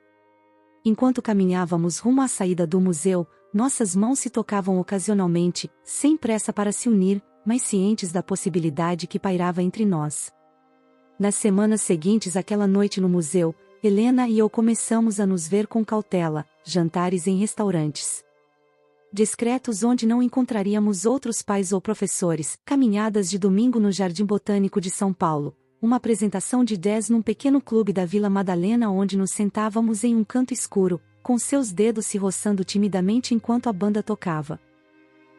Enquanto caminhávamos rumo à saída do museu, nossas mãos se tocavam ocasionalmente, sem pressa para se unir, mas cientes da possibilidade que pairava entre nós. Nas semanas seguintes àquela noite no museu, Helena e eu começamos a nos ver com cautela, jantares em restaurantes discretos onde não encontraríamos outros pais ou professores, caminhadas de domingo no Jardim Botânico de São Paulo, uma apresentação de jazz num pequeno clube da Vila Madalena onde nos sentávamos em um canto escuro, com seus dedos se roçando timidamente enquanto a banda tocava.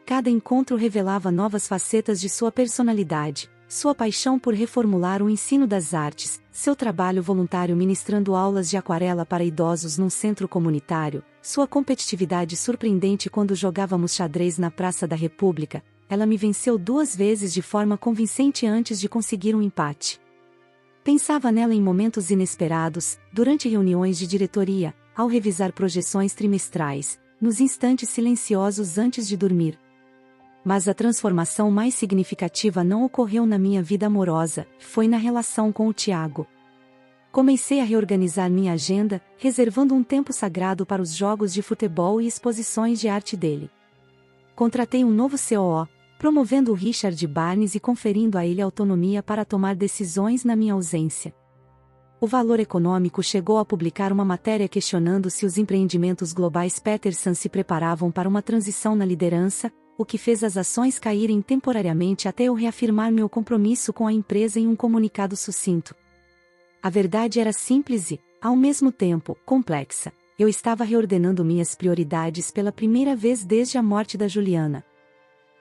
Cada encontro revelava novas facetas de sua personalidade, sua paixão por reformular o ensino das artes, seu trabalho voluntário ministrando aulas de aquarela para idosos num centro comunitário, sua competitividade surpreendente quando jogávamos xadrez na Praça da República. Ela me venceu 2 vezes de forma convincente antes de conseguir um empate. Pensava nela em momentos inesperados, durante reuniões de diretoria, ao revisar projeções trimestrais, nos instantes silenciosos antes de dormir. Mas a transformação mais significativa não ocorreu na minha vida amorosa, foi na relação com o Tiago. Comecei a reorganizar minha agenda, reservando um tempo sagrado para os jogos de futebol e exposições de arte dele. Contratei um novo COO, promovendo o Richard Barnes e conferindo a ele autonomia para tomar decisões na minha ausência. O Valor Econômico chegou a publicar uma matéria questionando se os empreendimentos globais Peterson se preparavam para uma transição na liderança, o que fez as ações caírem temporariamente até eu reafirmar meu compromisso com a empresa em um comunicado sucinto. A verdade era simples e, ao mesmo tempo, complexa. Eu estava reordenando minhas prioridades pela primeira vez desde a morte da Juliana.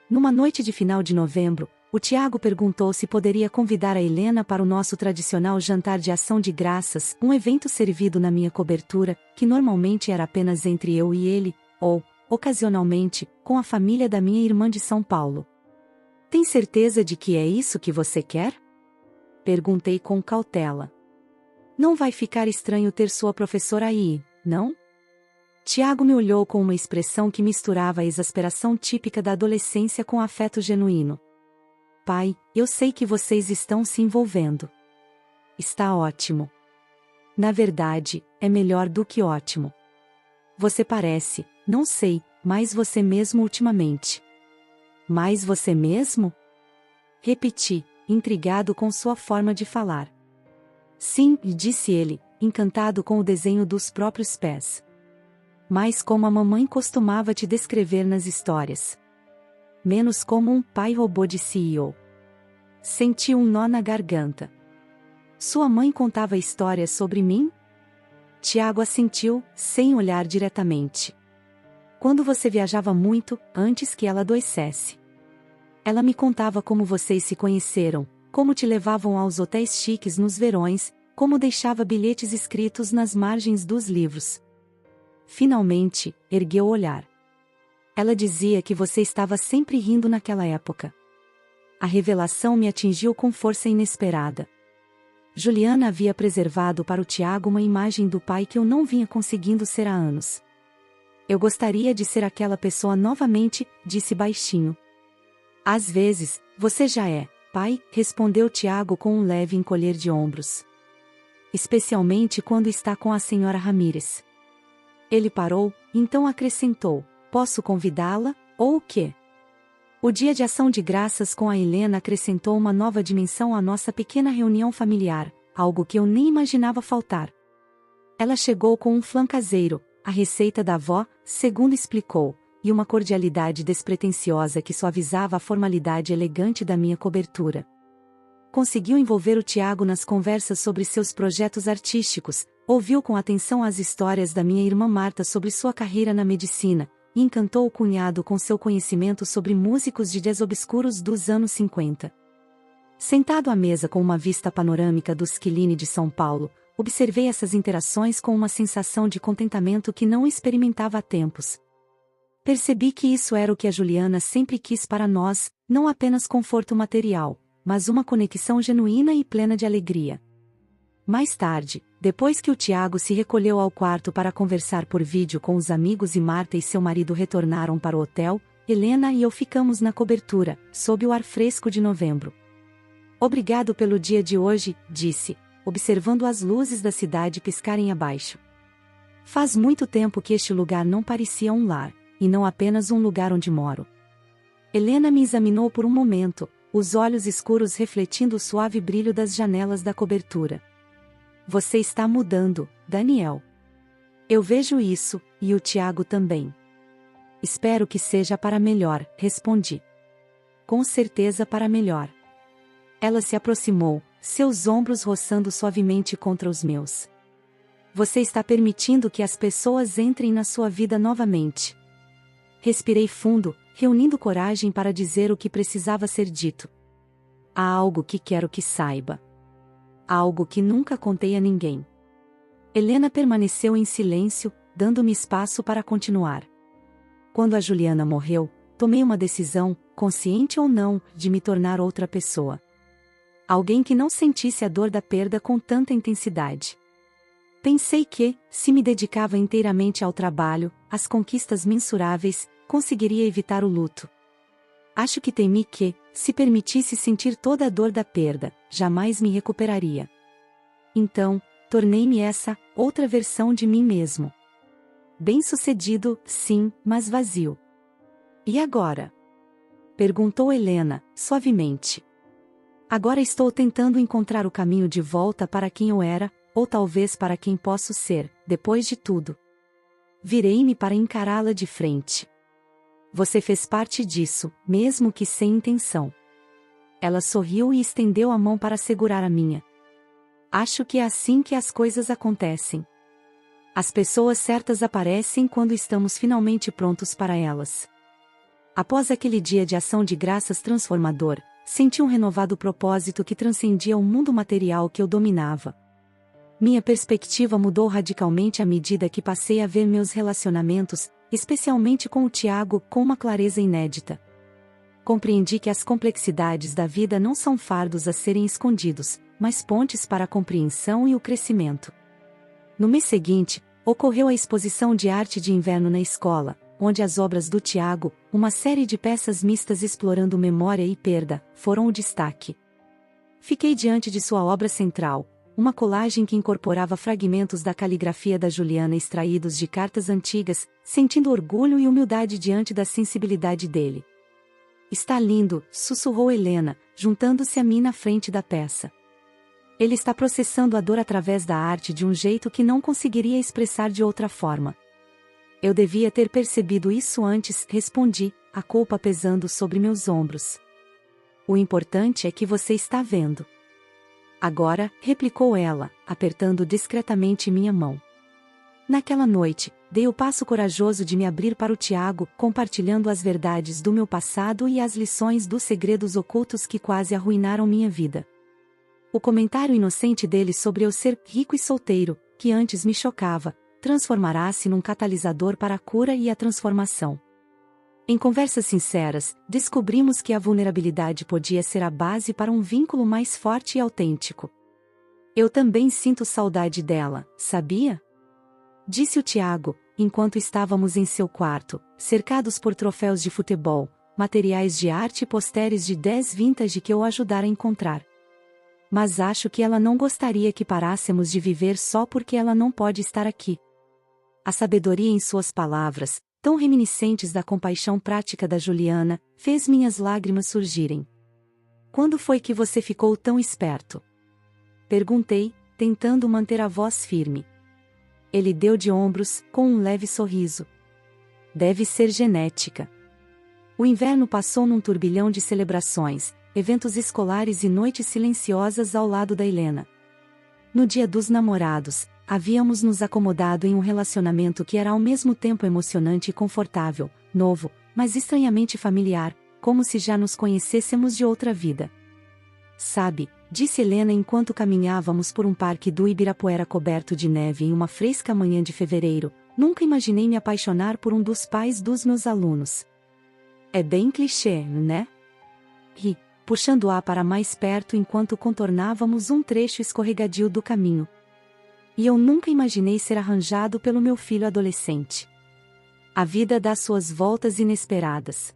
Numa noite de final de novembro, o Tiago perguntou se poderia convidar a Helena para o nosso tradicional jantar de ação de graças, um evento servido na minha cobertura, que normalmente era apenas entre eu e ele, ou, ocasionalmente, com a família da minha irmã de São Paulo. Tem certeza de que é isso que você quer? Perguntei com cautela. Não vai ficar estranho ter sua professora aí, não? Tiago me olhou com uma expressão que misturava a exasperação típica da adolescência com afeto genuíno. Pai, eu sei que vocês estão se envolvendo. Está ótimo. Na verdade, é melhor do que ótimo. Você parece, não sei, mais você mesmo ultimamente. Mais você mesmo? Repeti, intrigado com sua forma de falar. Sim, disse ele, encantado com o desenho dos próprios pés. Mais como a mamãe costumava te descrever nas histórias. Menos como um pai robô de CEO. Senti um nó na garganta. Sua mãe contava histórias sobre mim? Tiago assentiu, sem olhar diretamente. Quando você viajava muito, antes que ela adoecesse. Ela me contava como vocês se conheceram, como te levavam aos hotéis chiques nos verões, como deixava bilhetes escritos nas margens dos livros. Finalmente, ergueu o olhar. Ela dizia que você estava sempre rindo naquela época. A revelação me atingiu com força inesperada. Juliana havia preservado para o Tiago uma imagem do pai que eu não vinha conseguindo ser há anos. Eu gostaria de ser aquela pessoa novamente, disse baixinho. Às vezes, você já é, pai, respondeu Tiago com um leve encolher de ombros. Especialmente quando está com a senhora Ramírez. Ele parou, então acrescentou: posso convidá-la, ou o quê? O dia de ação de graças com a Helena acrescentou uma nova dimensão à nossa pequena reunião familiar, algo que eu nem imaginava faltar. Ela chegou com um flan caseiro, a receita da avó, segundo explicou, e uma cordialidade despretensiosa que suavizava a formalidade elegante da minha cobertura. Conseguiu envolver o Tiago nas conversas sobre seus projetos artísticos, ouviu com atenção as histórias da minha irmã Marta sobre sua carreira na medicina, e encantou o cunhado com seu conhecimento sobre músicos de jazz obscuros dos anos 50. Sentado à mesa com uma vista panorâmica do Schilini de São Paulo, observei essas interações com uma sensação de contentamento que não experimentava há tempos. Percebi que isso era o que a Juliana sempre quis para nós, não apenas conforto material, mas uma conexão genuína e plena de alegria. Mais tarde, depois que o Tiago se recolheu ao quarto para conversar por vídeo com os amigos e Marta e seu marido retornaram para o hotel, Helena e eu ficamos na cobertura, sob o ar fresco de novembro. Obrigado pelo dia de hoje, disse, observando as luzes da cidade piscarem abaixo. Faz muito tempo que este lugar não parecia um lar, e não apenas um lugar onde moro. Helena me examinou por um momento, os olhos escuros refletindo o suave brilho das janelas da cobertura. Você está mudando, Daniel. Eu vejo isso, e o Tiago também. Espero que seja para melhor, respondi. Com certeza para melhor. Ela se aproximou, seus ombros roçando suavemente contra os meus. Você está permitindo que as pessoas entrem na sua vida novamente. Respirei fundo, reunindo coragem para dizer o que precisava ser dito. Há algo que quero que saiba. Algo que nunca contei a ninguém. Helena permaneceu em silêncio, dando-me espaço para continuar. Quando a Juliana morreu, tomei uma decisão, consciente ou não, de me tornar outra pessoa. Alguém que não sentisse a dor da perda com tanta intensidade. Pensei que, se me dedicava inteiramente ao trabalho, às conquistas mensuráveis, conseguiria evitar o luto. Acho que temi que, se permitisse sentir toda a dor da perda, jamais me recuperaria. Então, tornei-me essa, outra versão de mim mesmo. Bem-sucedido, sim, mas vazio. E agora? Perguntou Helena, suavemente. Agora estou tentando encontrar o caminho de volta para quem eu era, ou talvez para quem posso ser, depois de tudo. Virei-me para encará-la de frente. Você fez parte disso, mesmo que sem intenção. Ela sorriu e estendeu a mão para segurar a minha. Acho que é assim que as coisas acontecem. As pessoas certas aparecem quando estamos finalmente prontos para elas. Após aquele dia de ação de graças transformador, senti um renovado propósito que transcendia o mundo material que eu dominava. Minha perspectiva mudou radicalmente à medida que passei a ver meus relacionamentos, especialmente com o Tiago, com uma clareza inédita. Compreendi que as complexidades da vida não são fardos a serem escondidos, mas pontes para a compreensão e o crescimento. No mês seguinte, ocorreu a exposição de arte de inverno na escola, onde as obras do Tiago, uma série de peças mistas explorando memória e perda, foram o destaque. Fiquei diante de sua obra central, uma colagem que incorporava fragmentos da caligrafia da Juliana extraídos de cartas antigas, sentindo orgulho e humildade diante da sensibilidade dele. Está lindo, sussurrou Helena, juntando-se a mim na frente da peça. Ele está processando a dor através da arte de um jeito que não conseguiria expressar de outra forma. Eu devia ter percebido isso antes, respondi, a culpa pesando sobre meus ombros. O importante é que você está vendo. Agora, replicou ela, apertando discretamente minha mão. Naquela noite, dei o passo corajoso de me abrir para o Tiago, compartilhando as verdades do meu passado e as lições dos segredos ocultos que quase arruinaram minha vida. O comentário inocente dele sobre eu ser rico e solteiro, que antes me chocava, transformará-se num catalisador para a cura e a transformação. Em conversas sinceras, descobrimos que a vulnerabilidade podia ser a base para um vínculo mais forte e autêntico. Eu também sinto saudade dela, sabia? Disse o Tiago, enquanto estávamos em seu quarto, cercados por troféus de futebol, materiais de arte e posteres de 10 vintage que eu ajudara a encontrar. Mas acho que ela não gostaria que parássemos de viver só porque ela não pode estar aqui. A sabedoria em suas palavras, tão reminiscentes da compaixão prática da Juliana, fez minhas lágrimas surgirem. Quando foi que você ficou tão esperto? Perguntei, tentando manter a voz firme. Ele deu de ombros, com um leve sorriso. Deve ser genética. O inverno passou num turbilhão de celebrações, eventos escolares e noites silenciosas ao lado da Helena. No dia dos namorados, havíamos nos acomodado em um relacionamento que era ao mesmo tempo emocionante e confortável, novo, mas estranhamente familiar, como se já nos conhecêssemos de outra vida. Sabe, disse Helena enquanto caminhávamos por um parque do Ibirapuera coberto de neve em uma fresca manhã de fevereiro, nunca imaginei me apaixonar por um dos pais dos meus alunos. É bem clichê, né? Ri, puxando-a para mais perto enquanto contornávamos um trecho escorregadio do caminho. E eu nunca imaginei ser arranjado pelo meu filho adolescente. A vida dá suas voltas inesperadas.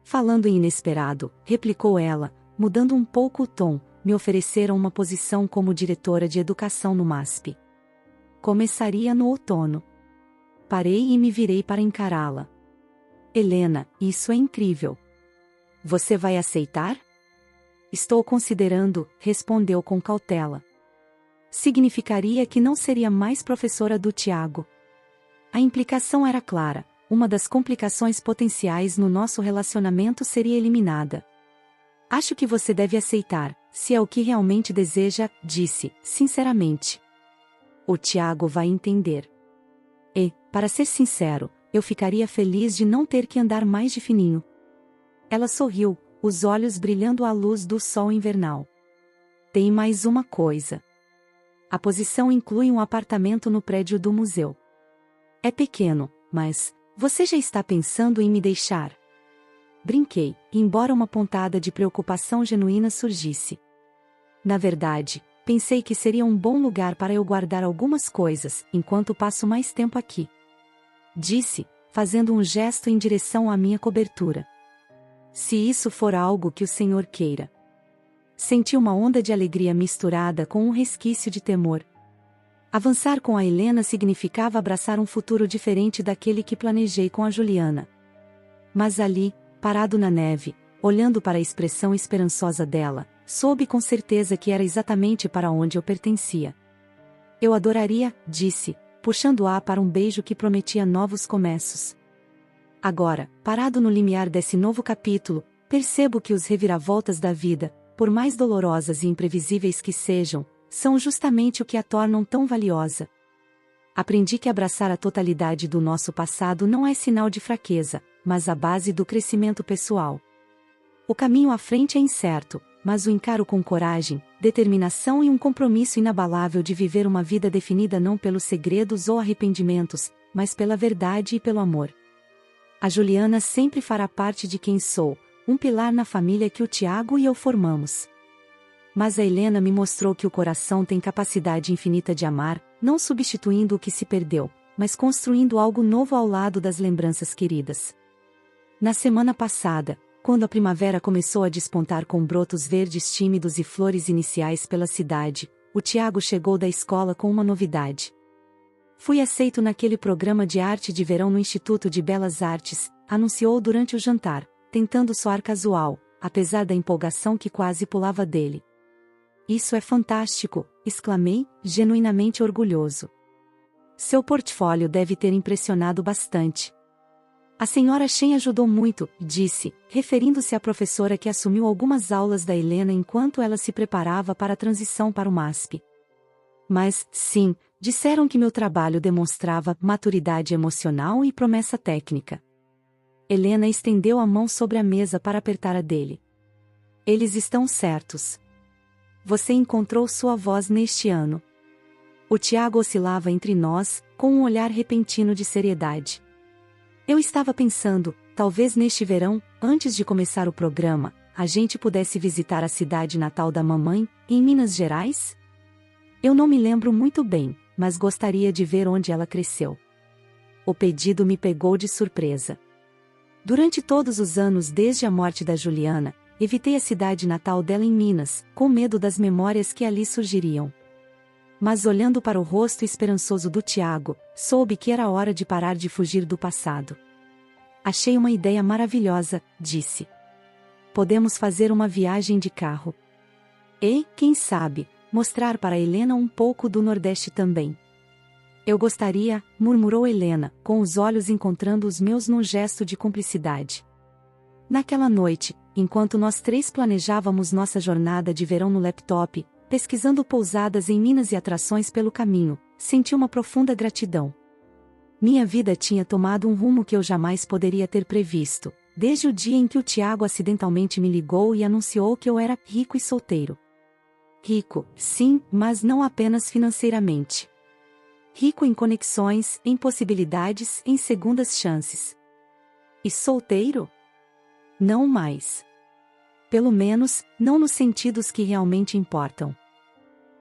Falando em inesperado, replicou ela, mudando um pouco o tom, me ofereceram uma posição como diretora de educação no MASP. Começaria no outono. Parei e me virei para encará-la. Helena, isso é incrível. Você vai aceitar? Estou considerando, respondeu com cautela. Significaria que não seria mais professora do Tiago. A implicação era clara, uma das complicações potenciais no nosso relacionamento seria eliminada. Acho que você deve aceitar, se é o que realmente deseja, disse, sinceramente. O Tiago vai entender. E, para ser sincero, eu ficaria feliz de não ter que andar mais de fininho. Ela sorriu, os olhos brilhando à luz do sol invernal. Tem mais uma coisa. A posição inclui um apartamento no prédio do museu. É pequeno, mas você já está pensando em me deixar? Brinquei, embora uma pontada de preocupação genuína surgisse. Na verdade, pensei que seria um bom lugar para eu guardar algumas coisas, enquanto passo mais tempo aqui. Disse, fazendo um gesto em direção à minha cobertura. Se isso for algo que o Senhor queira. Senti uma onda de alegria misturada com um resquício de temor. Avançar com a Helena significava abraçar um futuro diferente daquele que planejei com a Juliana. Mas ali, parado na neve, olhando para a expressão esperançosa dela, soube com certeza que era exatamente para onde eu pertencia. Eu adoraria, disse, puxando-a para um beijo que prometia novos começos. Agora, parado no limiar desse novo capítulo, percebo que os reviravoltas da vida, por mais dolorosas e imprevisíveis que sejam, são justamente o que a tornam tão valiosa. Aprendi que abraçar a totalidade do nosso passado não é sinal de fraqueza, mas a base do crescimento pessoal. O caminho à frente é incerto, mas o encaro com coragem, determinação e um compromisso inabalável de viver uma vida definida não pelos segredos ou arrependimentos, mas pela verdade e pelo amor. A Juliana sempre fará parte de quem sou, um pilar na família que o Tiago e eu formamos. Mas a Helena me mostrou que o coração tem capacidade infinita de amar, não substituindo o que se perdeu, mas construindo algo novo ao lado das lembranças queridas. Na semana passada, quando a primavera começou a despontar com brotos verdes tímidos e flores iniciais pela cidade, o Tiago chegou da escola com uma novidade. Fui aceito naquele programa de arte de verão no Instituto de Belas Artes, anunciou durante o jantar, tentando soar casual, apesar da empolgação que quase pulava dele. Isso é fantástico, exclamei, genuinamente orgulhoso. Seu portfólio deve ter impressionado bastante. A senhora Shen ajudou muito, disse, referindo-se à professora que assumiu algumas aulas da Helena enquanto ela se preparava para a transição para o MASP. Mas, sim, disseram que meu trabalho demonstrava maturidade emocional e promessa técnica. Helena estendeu a mão sobre a mesa para apertar a dele. Eles estão certos. Você encontrou sua voz neste ano. O Tiago oscilava entre nós, com um olhar repentino de seriedade. Eu estava pensando, talvez neste verão, antes de começar o programa, a gente pudesse visitar a cidade natal da mamãe, em Minas Gerais? Eu não me lembro muito bem, mas gostaria de ver onde ela cresceu. O pedido me pegou de surpresa. Durante todos os anos desde a morte da Juliana, evitei a cidade natal dela em Minas, com medo das memórias que ali surgiriam. mas olhando para o rosto esperançoso do Tiago, soube que era hora de parar de fugir do passado. Achei uma ideia maravilhosa, disse. Podemos fazer uma viagem de carro. E, quem sabe, mostrar para Helena um pouco do Nordeste também. Eu gostaria, murmurou Helena, com os olhos encontrando os meus num gesto de cumplicidade. Naquela noite, enquanto nós três planejávamos nossa jornada de verão no laptop, pesquisando pousadas em Minas e atrações pelo caminho, senti uma profunda gratidão. Minha vida tinha tomado um rumo que eu jamais poderia ter previsto, desde o dia em que o Tiago acidentalmente me ligou e anunciou que eu era rico e solteiro. Rico, sim, mas não apenas financeiramente. Rico em conexões, em possibilidades, em segundas chances. E solteiro? Não mais. Pelo menos, não nos sentidos que realmente importam.